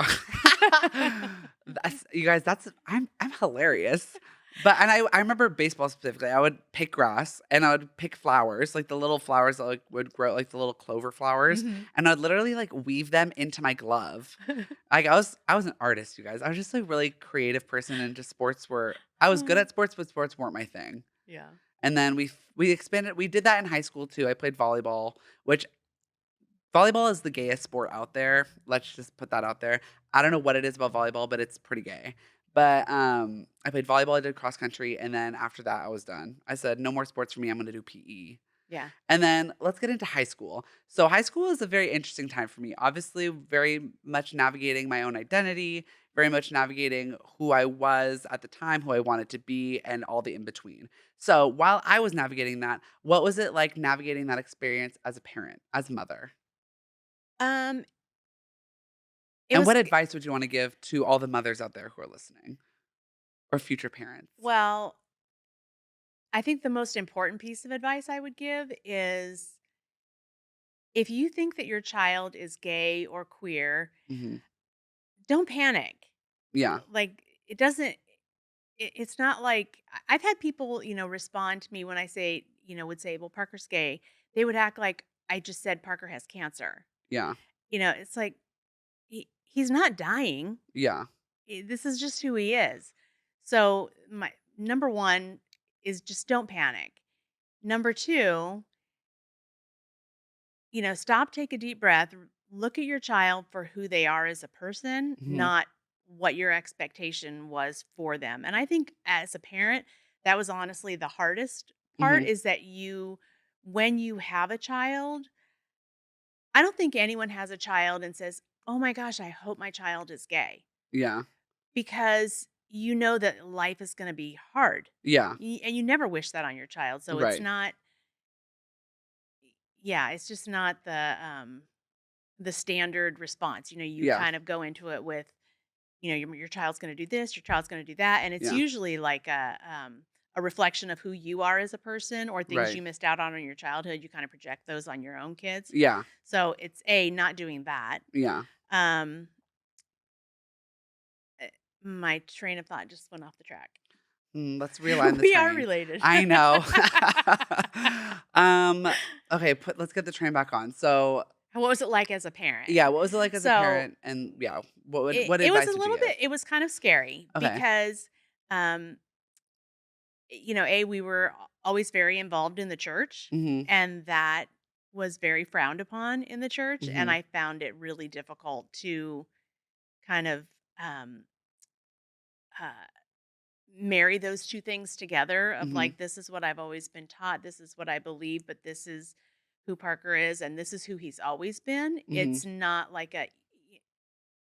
that's you guys. I'm hilarious. But and I remember baseball specifically. I would pick grass and I would pick flowers, like the little flowers that like would grow, like the little clover flowers, Mhm. and I'd literally like weave them into my glove. Like I was an artist, you guys. I was just a really creative person into sports where I was good at sports, but sports weren't my thing. Yeah. And then we expanded. We did that in high school too. I played volleyball, which volleyball is the gayest sport out there. Let's just put that out there. I don't know what it is about volleyball, but it's pretty gay. But I played volleyball. I did cross country, and then after that, I was done. I said no more sports for me. I'm going to do PE. Yeah. And then let's get into high school. So high school is a very interesting time for me. Obviously, very much navigating my own identity, very much navigating who I was at the time, who I wanted to be, and all the in between. So while I was navigating that, what was it like navigating that experience as a parent, as a mother? Um, it And was what advice would you want to give to all the mothers out there who are listening or future parents? well, I think the most important piece of advice I would give is if you think that your child is gay or queer, Hmm. don't panic. Yeah. Like it doesn't it's not like I've had people, respond to me when I say, would say, "Well, Parker's gay." They would act like I just said Parker has cancer. Yeah. It's like he's not dying. Yeah. This is just who he is. So, my number 1 is just don't panic. Number 2, stop, take a deep breath, look at your child for who they are as a person, Hmm. not what your expectation was for them. And I think as a parent, that was honestly the hardest part Hmm. is that when you have a child, I don't think anyone has a child and says, "Oh my gosh, I hope my child is gay." Yeah. Because you know that life is going to be hard. Yeah. And you never wish that on your child. So it's Right. not, yeah, it's just not the standard response. You Yeah. kind of go into it with, your child's going to do this, your child's going to do that, and it's Yeah. usually like a reflection of who you are as a person or things Right. you missed out on in your childhood. You kind of project those on your own kids. Yeah. So it's a not doing that. Yeah. Um, eh, my train of thought just went off the track. Let's realign the We are train. related. I know. um, okay, let's get the train back on. So, What was it like as a parent? yeah, what was it like as a So parent? And yeah, it, what it was a advice would you little give? bit, it was kind of scary Okay. because, um, we were always very involved in the church, Mhm. and that was very frowned upon in the church. And Mhm. I found it really difficult to kind of um, uh, marry those two things together of Mhm. like, this is what I've always been taught, this is what I believe, but this is who Parker is, and this is who he's always been. Mhm. It's not like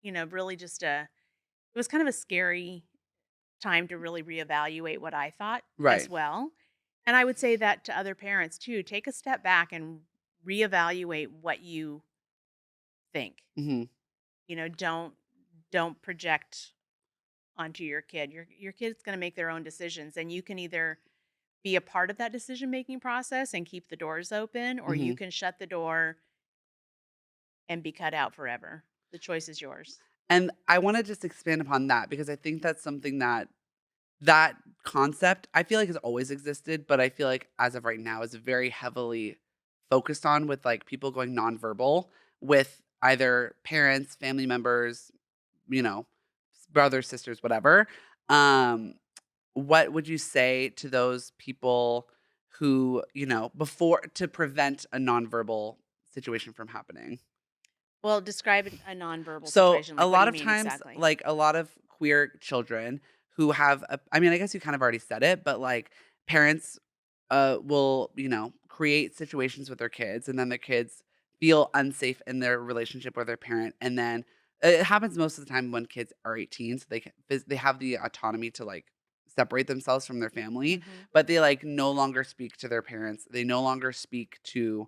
really just it was kind of a scary time to really reevaluate what I thought as Right. well. And I would say that to other parents too. Take a step back and reevaluate what you think. Mhm. Don't project onto your kid. Your kid's going to make their own decisions, and you can either be a part of that decision making process and keep the doors open, or you Mhm. can shut the door and be cut out forever. The choice is yours. And I want to just expand upon that because I think that's something that concept I feel like has always existed, but I feel like as of right now is very heavily focused on with like people going nonverbal with either parents, family members, you know, brothers, sisters, whatever. Um, what would you say to those people who, before to prevent a nonverbal situation from happening? Well, describe a nonverbal So situation. a Like, what do lot you of mean times, exactly? like a lot of queer children who have, I mean, I guess you kind of already said it, but like parents will, create situations with their kids and then their kids feel unsafe in their relationship with their parent. And then it happens most of the time when kids are 18. So they have the autonomy to like separate themselves from their family, Hmm. but they like no longer speak to their parents. They no longer speak to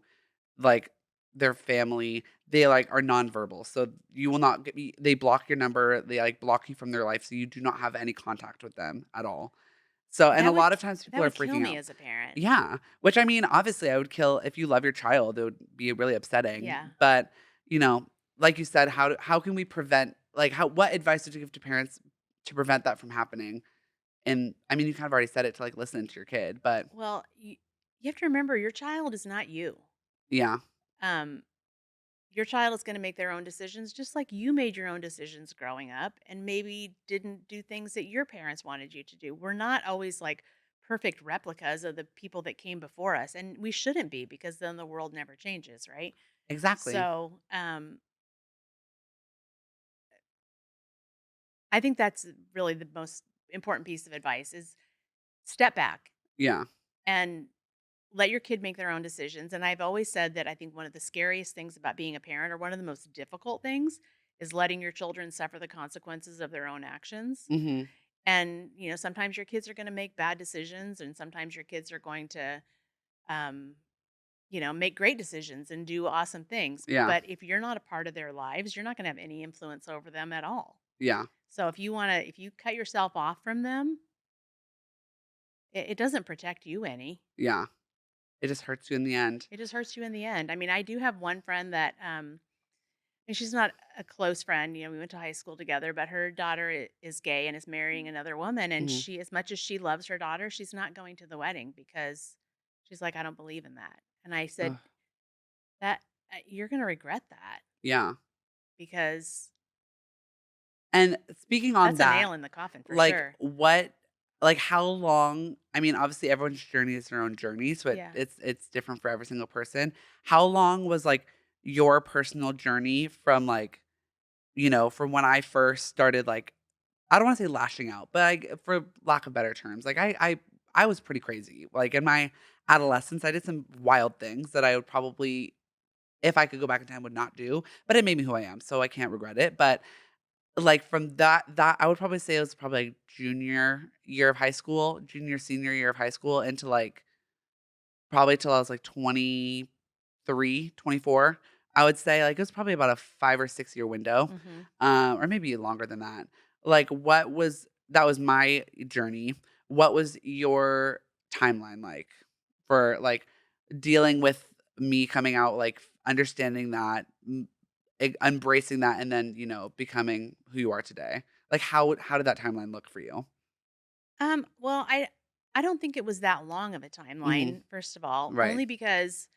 like, their family, they, like, are nonverbal, so you will not get me they block your number, they, like, block you from their life, so you do not have any contact with them at all. So and a That would lot of times that people are would kill freaking me out. as a parent. Yeah, which I mean, obviously, I would kill if you love your child, it would be really upsetting, Yeah. but, you know, like you said, how can we prevent like, how what advice would you give to parents to prevent that from happening? And, I mean, you kind of already said it to, like, listen to your kid, but Well, you have to remember your child is not you. yeah, Um, your child is going to make their own decisions just like you made your own decisions growing up and maybe didn't do things that your parents wanted you to do. We're not always like perfect replicas of the people that came before us, and we shouldn't be because then the world never changes, right? exactly. So, I think that's really the most important piece of advice is step back Yeah, and let your kid make their own decisions. And I've always said that I think one of the scariest things about being a parent, or one of the most difficult things, is letting your children suffer the consequences of their own actions. Mhm. And, sometimes your kids are going to make bad decisions, and sometimes your kids are going to, um, make great decisions and do awesome things. Yeah. But if you're not a part of their lives, you're not going to have any influence over them at all. Yeah. So if you cut yourself off from them, it doesn't protect you any. Yeah. It just hurts you in the end. It just hurts you in the end. I mean, I do have one friend that, and she's not a close friend. We went to high school together, but her daughter is gay and is marrying another woman. And Mhm. she, as much as she loves her daughter, she's not going to the wedding because she's like, I don't believe in that. And I said, Ugh. that you're going to regret that, Yeah. because And speaking on that's a that, nail in the coffin for like sure. what like how long, I mean, obviously everyone's journey is their own journey, so Yeah. it's different for every single person. How long was like your personal journey from like, from when I first started like I don't want to say lashing out, but for lack of better terms, like I was pretty crazy. Like in my adolescence, I did some wild things that I would probably, if I could go back in time, would not do. But it made me who I am, so I can't regret it. But like from that I would probably say it was probably like junior year of high school, junior senior year of high school into like probably till I was like 23, 24. I would say like it was probably about a 5 or 6 year window, Hmm. or maybe longer than that. Like that was my journey. What was your timeline like for like dealing with me coming out, like understanding that, embracing that, and then becoming who you are today? Like how did that timeline look for you? Well, I don't think it was that long of a Hmm. timeline, first of all, Right. only because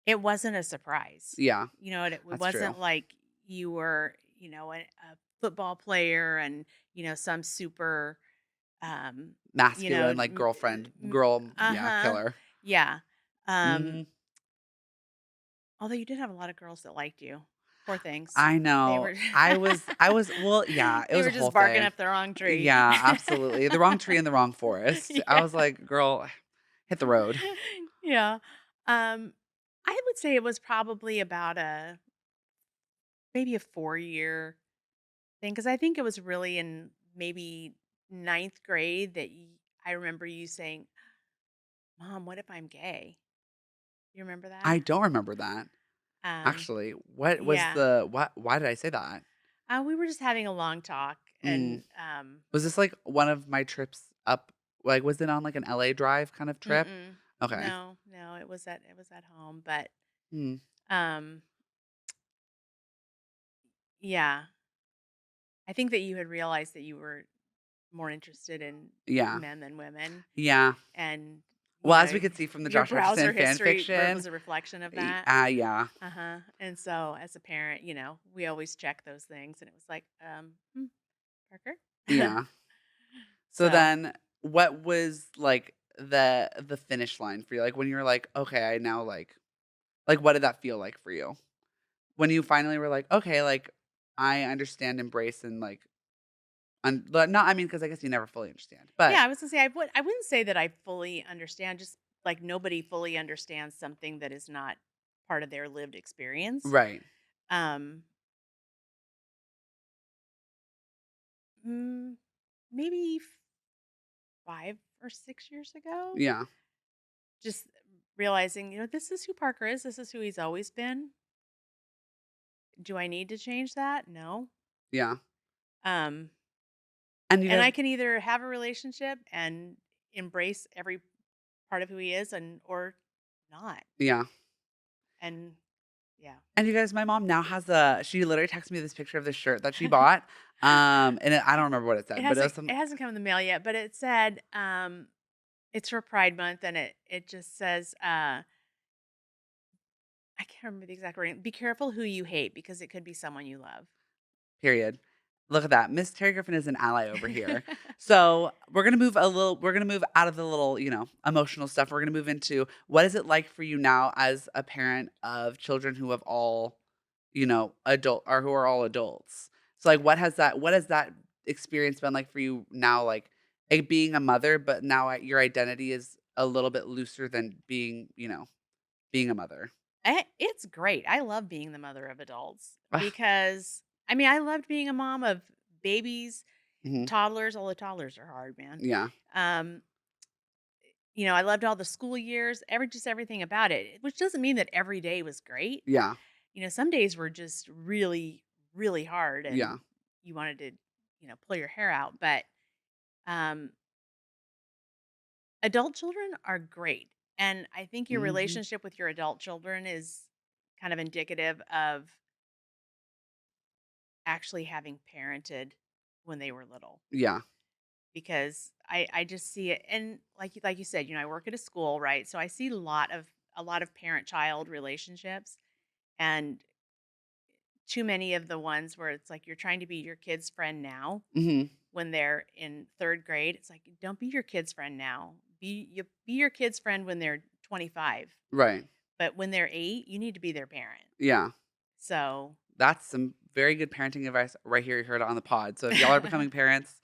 it wasn't a surprise. Yeah, It that's true. wasn't like you were, a football player and, some super, um, Masculine, like girlfriend, girl, yeah, uh-huh. killer. Yeah. Um, Hmm. Although you did have a lot of girls that liked you. Poor things. I They know. were I was well, yeah, it they was a were whole just barking thing. up the wrong tree. Yeah, absolutely. The wrong tree in the wrong forest. I Yeah. was like, girl, hit the road. Yeah. Um, I would say it was probably about maybe a 4-year thing, because I think it was really in maybe ninth grade that I remember you saying, "Mom, what if I'm gay?" You remember that? I don't remember that. Um, Actually, what was yeah. the what why did I say that? We were just having a long talk, Mm. and Was this like one of my trips up, like was it on like an LA drive kind of trip? mm-mm. Okay. No, no, it was at home, but Mm. um, yeah, I think that you had realized that you were more interested in Yeah. men than women, Yeah. and Well, as we could see from the your Josh Hutcherson browser fan history fiction, was a reflection of that. yeah. Uh-huh. And so as a parent, we always check those things, and it was like, Parker. Yeah. So So, then what was like the finish line for you? Like when you were like, okay, I now like what did that feel like for you? When you finally were like, okay, like I understand, embrace, and like but not, I mean, because I guess you never fully understand. But yeah, I was gonna say I wouldn't say that I fully understand, just like nobody fully understands something that is not part of their lived experience. right. Um mm, Maybe 5 or 6 years ago, Yeah. just realizing, this is who Parker is. This is who he's always been. Do I need to change that? No. Yeah. Um And you and guys I can either have a relationship and embrace every part of who he is, or not. yeah. And yeah. And you guys, my mom now has she literally texted me this picture of this shirt that she bought. And I don't remember what it It said, but it was hasn't some it hasn't come in the mail yet, but it said, it's for Pride Month, and it just says, I can't remember the exact wording. Be careful who you hate, because it could be someone you love. period. Look at that. Miss Terry Griffin is an ally over here. So we're gonna move out of the little, emotional stuff. We're gonna move into what is it like for you now as a parent of children who have all, adult or who are all adults. So like what has that experience been like for you now, like being a mother, but now your identity is a little bit looser than being, being a mother? It's great. I love being the mother of adults Ugh, because, I mean, I loved being a mom of babies, mhm, toddlers. All the toddlers are hard, man. yeah, Um, I loved all the school years, just everything about it, which doesn't mean that every day was great. yeah, Some days were just really, really hard yeah, and you wanted to, pull your hair out. But um, adult children are great. And I think your mhm, relationship with your adult children is kind of indicative of actually having parented when they were little yeah, because I just see it. And like you said, I work at a school, right? So I see a lot of parent child relationships, and too many of the ones where it's like you're trying to be your kid's friend now mhm, when they're in 3rd grade. It's like, don't be your kid's friend now. Be your kid's friend when they're 25. right, But when they're 8, you need to be their parent. yeah. So That's some very good parenting advice right here. You heard it on the pod. So if y'all are becoming parents,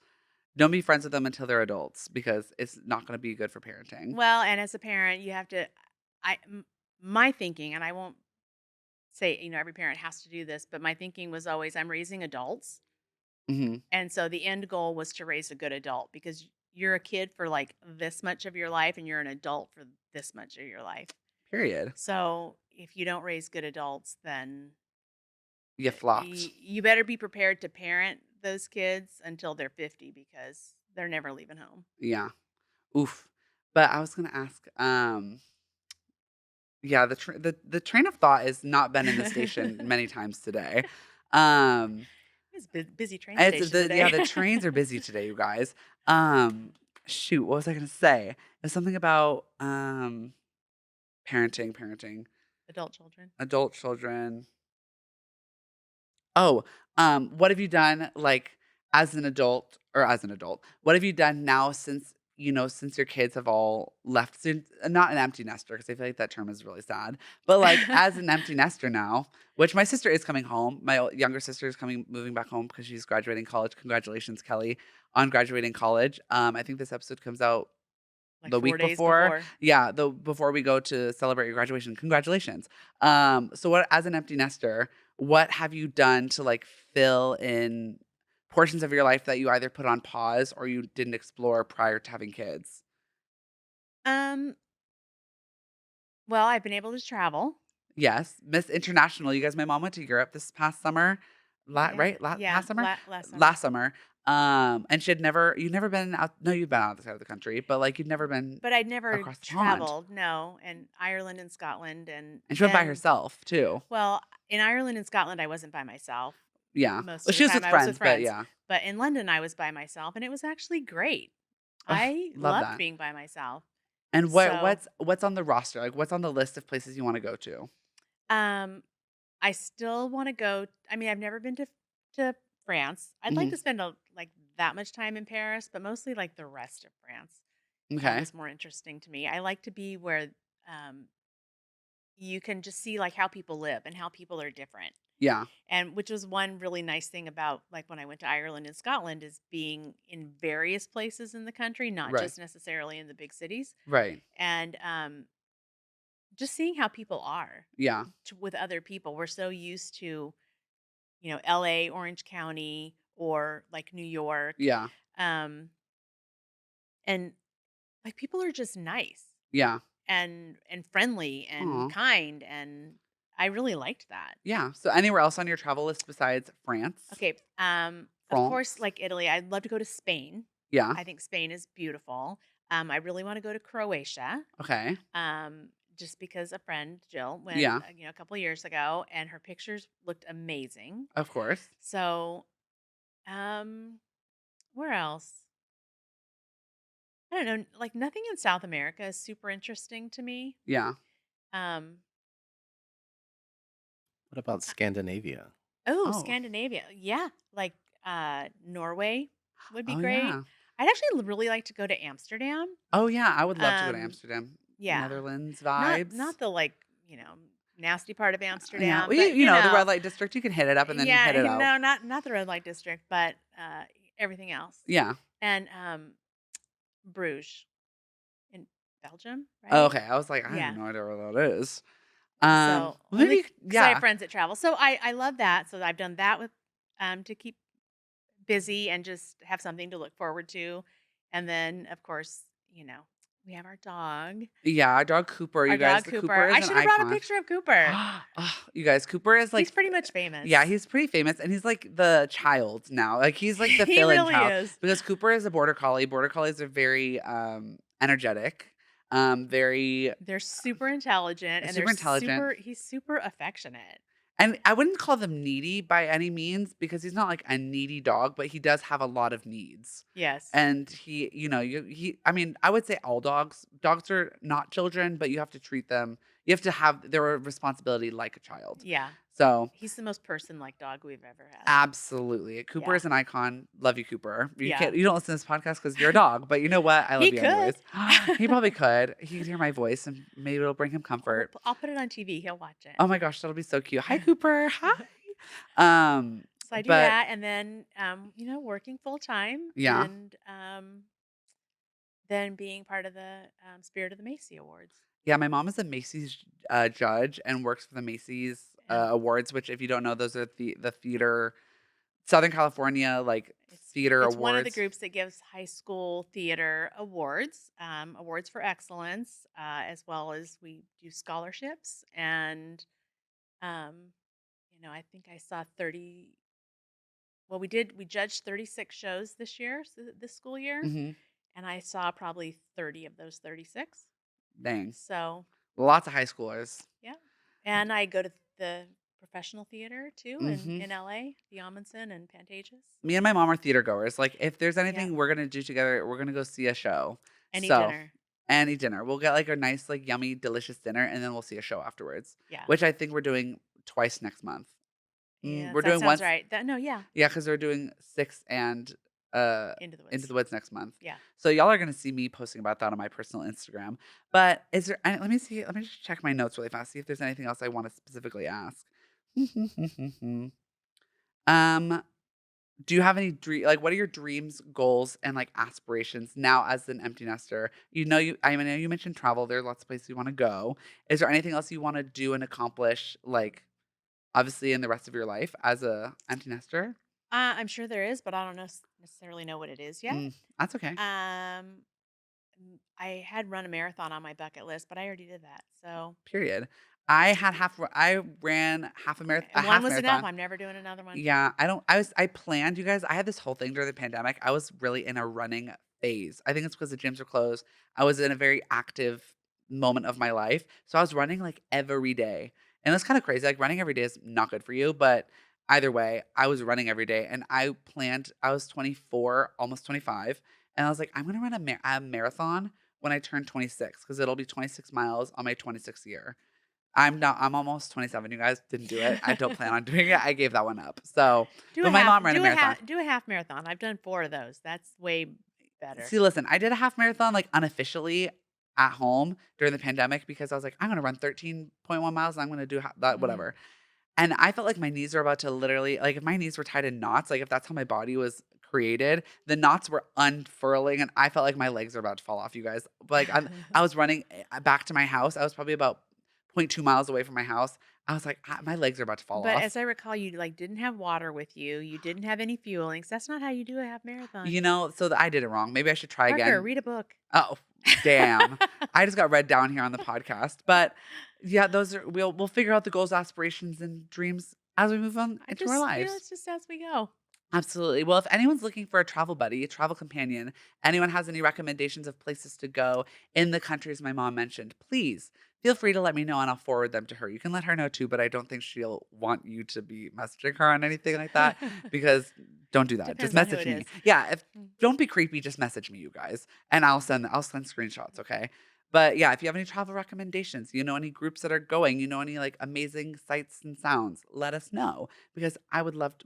don't be friends with them until they're adults because it's not going to be good for parenting. well, and as a parent, you have to my thinking, and I won't say, every parent has to do this, but my thinking was always I'm raising adults. Hmm. And so the end goal was to raise a good adult because you're a kid for like this much of your life and you're an adult for this much of your life. Period. So if you don't raise good adults, then You flopped. you better be prepared to parent those kids until they're 50 because they're never leaving home. Yeah. Oof. But I was gonna ask, yeah, the train of thought has not been in the station many times today. Um, It's a busy train it's station today. the trains are busy today, you guys. Um, Shoot, what was I gonna say? It's something about parenting, Adult children. adult children. Oh, what have you done, like, as an adult? What have you done now since, since your kids have all left soon not an empty nester, because I feel like that term is really sad, but, like, as an empty nester now, which my sister is coming home. My younger sister is moving back home because she's graduating college. Congratulations, Kelly, on graduating college. I think this episode comes out Like the 4 week days before. before. Yeah, the before we go to celebrate your graduation. Congratulations. So what as an empty nester, what have you done to like fill in portions of your life that you either put on pause or you didn't explore prior to having kids? Um, well, I've been able to travel. Yes, Miss International. You guys, my mom went to Europe this past summer. Yeah. Right? Yeah, Past summer? last summer. Last summer. And you'd never been out. No, you've been out of the side of the country, but like you'd never been But I'd never across the pond. traveled, no, and Ireland and Scotland And she went by herself too. well, in Ireland and Scotland, I wasn't by myself. Yeah. Most Well, of the she was time with I was with friends, but friends, yeah. but in London, I was by myself, and it was actually great. Ugh, I love loved that. being by myself. And So, what's on the roster? Like, what's on the list of places you wanna go to? um, I still wanna go. I mean, I've never been to France. I'd like Mhm. to spend that much time in Paris, but mostly, like, the rest of France, Okay. is more interesting to me. I like to be where, um, you can just see, like, how people live and how people are different. Yeah. And which was one really nice thing about, like, when I went to Ireland and Scotland is being in various places in the country, not Right. just necessarily in the big cities, Right. and, just seeing how people are Yeah. with other people. We're so used to, LA, Orange County, or, like, New York, Yeah. um, and, like, people are just nice Yeah. and friendly and Aw. kind, and I really liked that. Yeah. So anywhere else on your travel list besides France? Okay, of course, France? like Italy, I'd love to go to Spain. Yeah. I think Spain is beautiful. I really want to go to Croatia, Okay. just because a friend, Jill, went, Yeah. a couple years ago, and her pictures looked amazing. Of course. So, um, where else? I don't know. Like nothing in South America is super interesting to me. Yeah. Um, What about uh, Scandinavia? oh, Oh. Scandinavia, yeah, like Norway would be Oh, great. yeah. I'd actually really like to go to Amsterdam. Oh, yeah. I would love to go to Um, Amsterdam. Yeah. Netherlands Not vibes. the, like, nasty part of Yeah. Amsterdam, Well, but, the red light district, you can hit it up and then yeah, head it out. no, not the red light district, but, everything else. Yeah. And, Bruges in Belgium, Oh, right? okay. I was like, I have Yeah. no idea where that is. So Well, only maybe, because I have yeah. friends that travel. So I love that. So I've done that with to keep busy and just have something to look forward to. And then of course, we have our dog. Yeah, our dog Cooper, you Our guys, dog the Cooper. Cooper is I an should have brought a icon. picture of Cooper. Oh, you guys, Cooper is He's like, pretty much yeah, famous. he's pretty famous, and he's like the child now. Like he's like the He fill-in really child is. because Cooper is a border collie. Border collies are very energetic, very They're super intelligent and super intelligent. he's super affectionate. And I wouldn't call them needy by any means because he's not like a needy dog, but he does have a lot of needs. Yes. And he, I mean, I would say all dogs are not children, but you have to treat them, you have to have their responsibility like a child. Yeah. So, He's the most person-like dog we've ever had. absolutely. Cooper Yeah. is an icon. Love you, Cooper. Yeah. You don't listen to this podcast because you're a dog, but you know what? I love He you could. anyways. He probably could. He could hear my voice and maybe it'll bring him comfort. I'll put it on TV. He'll watch it. Oh my gosh, that'll be so cute. Hi, Cooper. Hi. Um, So I do but that, and then working full time, yeah. and then being part of the Spirit of the Macy Awards. Yeah, my mom is a Macy's judge and works for the Macy's And awards, which if you don't know, those are the theater Southern California like theater it's one of the awards. groups that gives high school theater awards, awards for excellence, as well as we do scholarships. And um, I think I saw 30. Well, we judged 36 shows this year, this school year, Hmm. and I saw probably 30 of those 36. Dang. So Lots of high schoolers. yeah, and I go to the professional theater too Hmm. in LA, the Amundsen and Pantages. Me and my mom are theater goers. Like if there's Yeah, anything we're gonna do together, we're gonna go see a show. any So dinner. any dinner. We'll get like a nice, like yummy, delicious dinner and then we'll see a show afterwards. Yeah, Which I think we're doing twice next month. yeah, We're that doing sounds once. right. That no, yeah, Yeah, because we're doing 6 and Into the Into Woods. the Woods next month. Yeah. So y'all are gonna see me posting about that on my personal Instagram. But is there let me see, let me just check my notes really fast, see if there's anything else I want to specifically ask. um, do you have any like what are your dreams, goals, and like aspirations now as an empty nester? I know you mentioned travel, there are lots of places you want to go. Is there anything else you want to do and accomplish, like obviously in the rest of your life as a empty nester? I'm sure there is, but I don't necessarily know what it is yet. Mm, that's okay. Um, I had run a marathon on my bucket list, but I already did that. So, Period. I ran a and one half was enough. marathon. I'm never doing another one. Yeah, I planned, you guys, I had this whole thing during the pandemic. I was really in a running phase. I think it's because the gyms were closed. I was in a very active moment of my life. So I was running like every day. And that's kind of crazy. Like running every day is not good for you, but either way, I was running every day and I was 24, almost 25, and I was like, I'm going to run a marathon when I turn 26 because it'll be 26 miles on my 26th year. I'm almost 27. You guys didn't do it. I don't plan on doing it. I gave that one up. So, but my mom ran a marathon. Do a half marathon. I've done 4 of those. That's way better. See, listen, I did a half marathon like unofficially at home during the pandemic because I was like, I'm going to run 13.1 miles and I'm going to do that, Mhm. whatever. And I felt like my knees were about to literally, like, if my knees were tied in knots, like, if that's how my body was created, the knots were unfurling and I felt like my legs were about to fall off, you guys. Like, I was running back to my house. I was probably about zero point 0.2 miles away from my house. I was like, my legs are about to fall But off. as I recall, you like didn't have water with you. You didn't have any fuelings. That's not how you do a half marathon. So I did it wrong. Maybe I should try Parker, again. read a book. Oh, damn. I just got read down here on the podcast. But yeah, we'll figure out the goals, aspirations, and dreams as we move on I into our just, lives. it's just as we go. Absolutely. Well, if anyone's looking for a travel buddy, a travel companion, anyone has any recommendations of places to go in the countries my mom mentioned, please feel free to let me know and I'll forward them to her. You can let her know too, but I don't think she'll want you to be messaging her on anything like that because don't do that. Just Depends on who message it me. is. Yeah, Mm. don't be creepy, just message me, you guys. And I'll send screenshots, okay? But yeah, if you have any travel recommendations, any groups that are going, any like amazing sights and sounds, let us know because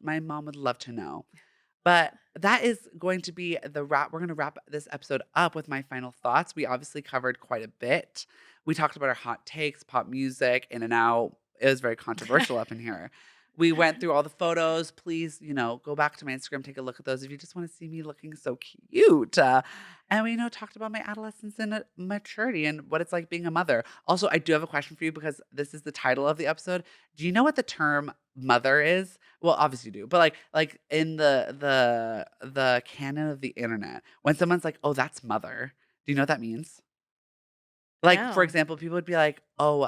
my mom would love to know. But that is going to be the wrap. We're going to wrap this episode up with my final thoughts. We obviously covered quite a bit. We talked about our hot takes, pop music, in and out. It was very controversial up in here. We went through all the photos. Please, go back to my Instagram, take a look at those if you just want to see me looking so cute. And we, talked about my adolescence and maturity and what it's like being a mother. Also, I do have a question for you because this is the title of the episode. Do you know what the term mother is? Well, obviously you do, but like in the canon of the internet, when someone's like, "Oh, that's mother," do you know what that means? Like, for No. example, people would be like, "Oh,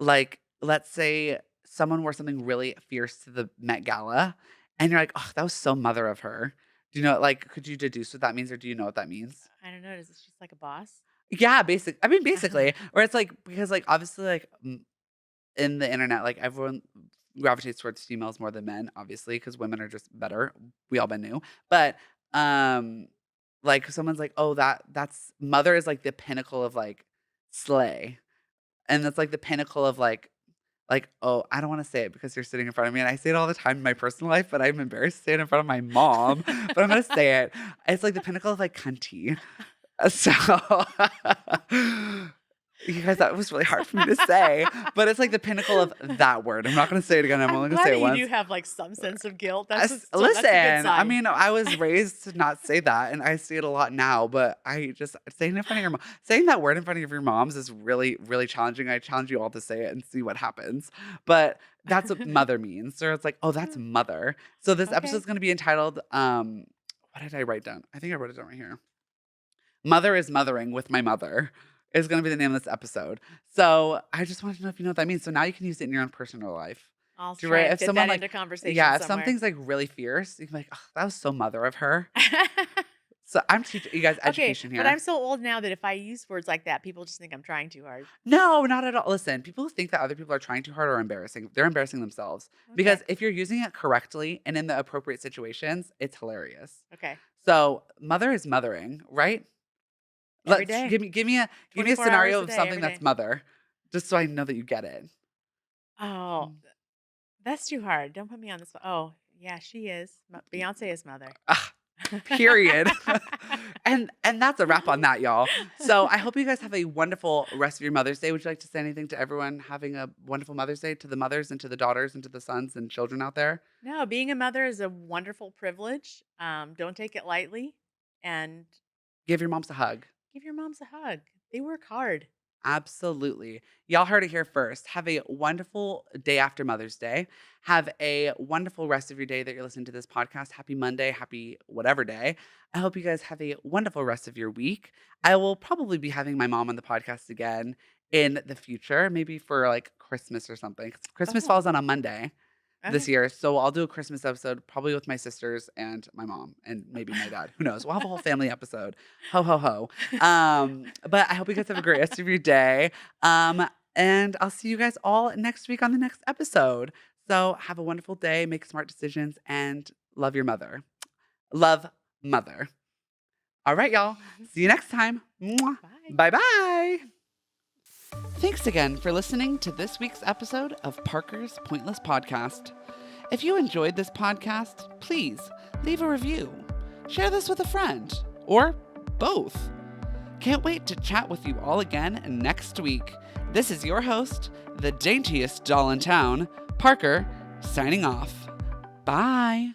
like, let's say someone wore something really fierce to the Met Gala, and you're like, "Oh, that was so mother of her." Do you know, like, could you deduce what that means, or do you know what that means? I don't know. Is she just like a boss? Yeah, basically, or it's like because, like, obviously, like, in the internet, like, everyone gravitates towards females more than men, obviously, because women are just better. We all been new, but, um, like, someone's like, "Oh, that's mother is, like, the pinnacle of, like, slay." And that's, like, the pinnacle of, oh, I don't wanna say it because you're sitting in front of me, and I say it all the time in my personal life, but I'm embarrassed to say it in front of my mom, but I'm gonna say it. It's, like, the pinnacle of, like, cunty. So, you guys, that was really hard for me to say, but it's, like, the pinnacle of that word. I'm not gonna say it again, I'm I'm only gonna glad say it that you once. do have like some sense of guilt. That's a good Listen, I sign. mean, I was raised to not say that, and I say it a lot now, but I just saying it in front of your mom, saying that word in front of your moms is really, really challenging. I challenge you all to say it and see what happens. But that's what mother means. So it's like, oh, that's mother. So this episode Okay. is going to be entitled, what did I write down? I think I wrote it down right here. Mother is mothering with my mother is going to be the name of this episode. So I just wanted to know if you know what that means. So now you can use it in your own personal life. I'll Do you try right? and If fit someone that like, into conversation yeah, if somewhere. something's like really fierce, you can be like, oh, that was so mother of her. So I'm teaching you guys Okay, education but I'm here. so old now that if I use words like that, people just think I'm trying too hard. No, not at all. Listen, people who think that other people are trying too hard or embarrassing. They're embarrassing themselves. Okay. Because if you're using it correctly and in the appropriate situations, it's hilarious. Okay. So mother is mothering, right? Every Let's day. give me a 24 hours scenario a of day, something every that's day. mother, just so I know that you get it. Oh, Mm. that's too hard. Don't put me on the spot. Oh, yeah, she is. Beyonce is mother. Ah, period. And that's a wrap on that, y'all. So I hope you guys have a wonderful rest of your Mother's Day. Would you like to say anything to everyone having a wonderful Mother's Day, to the mothers and to the daughters and to the sons and children out there? No, being a mother is a wonderful privilege. Don't take it lightly and Give your moms a hug. give your moms a hug. They work hard. Absolutely. Y'all heard it here first. Have a wonderful day after Mother's Day. Have a wonderful rest of your day that you're listening to this podcast. Happy Monday, happy whatever day. I hope you guys have a wonderful rest of your week. I will probably be having my mom on the podcast again in the future, maybe for like Christmas or something. 'Cause Christmas Oh, falls on a Monday this okay. year. So I'll do a Christmas episode probably with my sisters and my mom and maybe my dad. Who knows? We'll have a whole family episode. Ho ho ho. But I hope you guys have a great rest of your day. And I'll see you guys all next week on the next episode. So have a wonderful day, make smart decisions, and love your mother. Love mother. All right, y'all. See you next time. Bye. Bye bye. Thanks again for listening to this week's episode of Parker's Pointless Podcast. If you enjoyed this podcast, please leave a review. Share this with a friend, or both. Can't wait to chat with you all again next week. This is your host, the daintiest doll in town, Parker, signing off. Bye.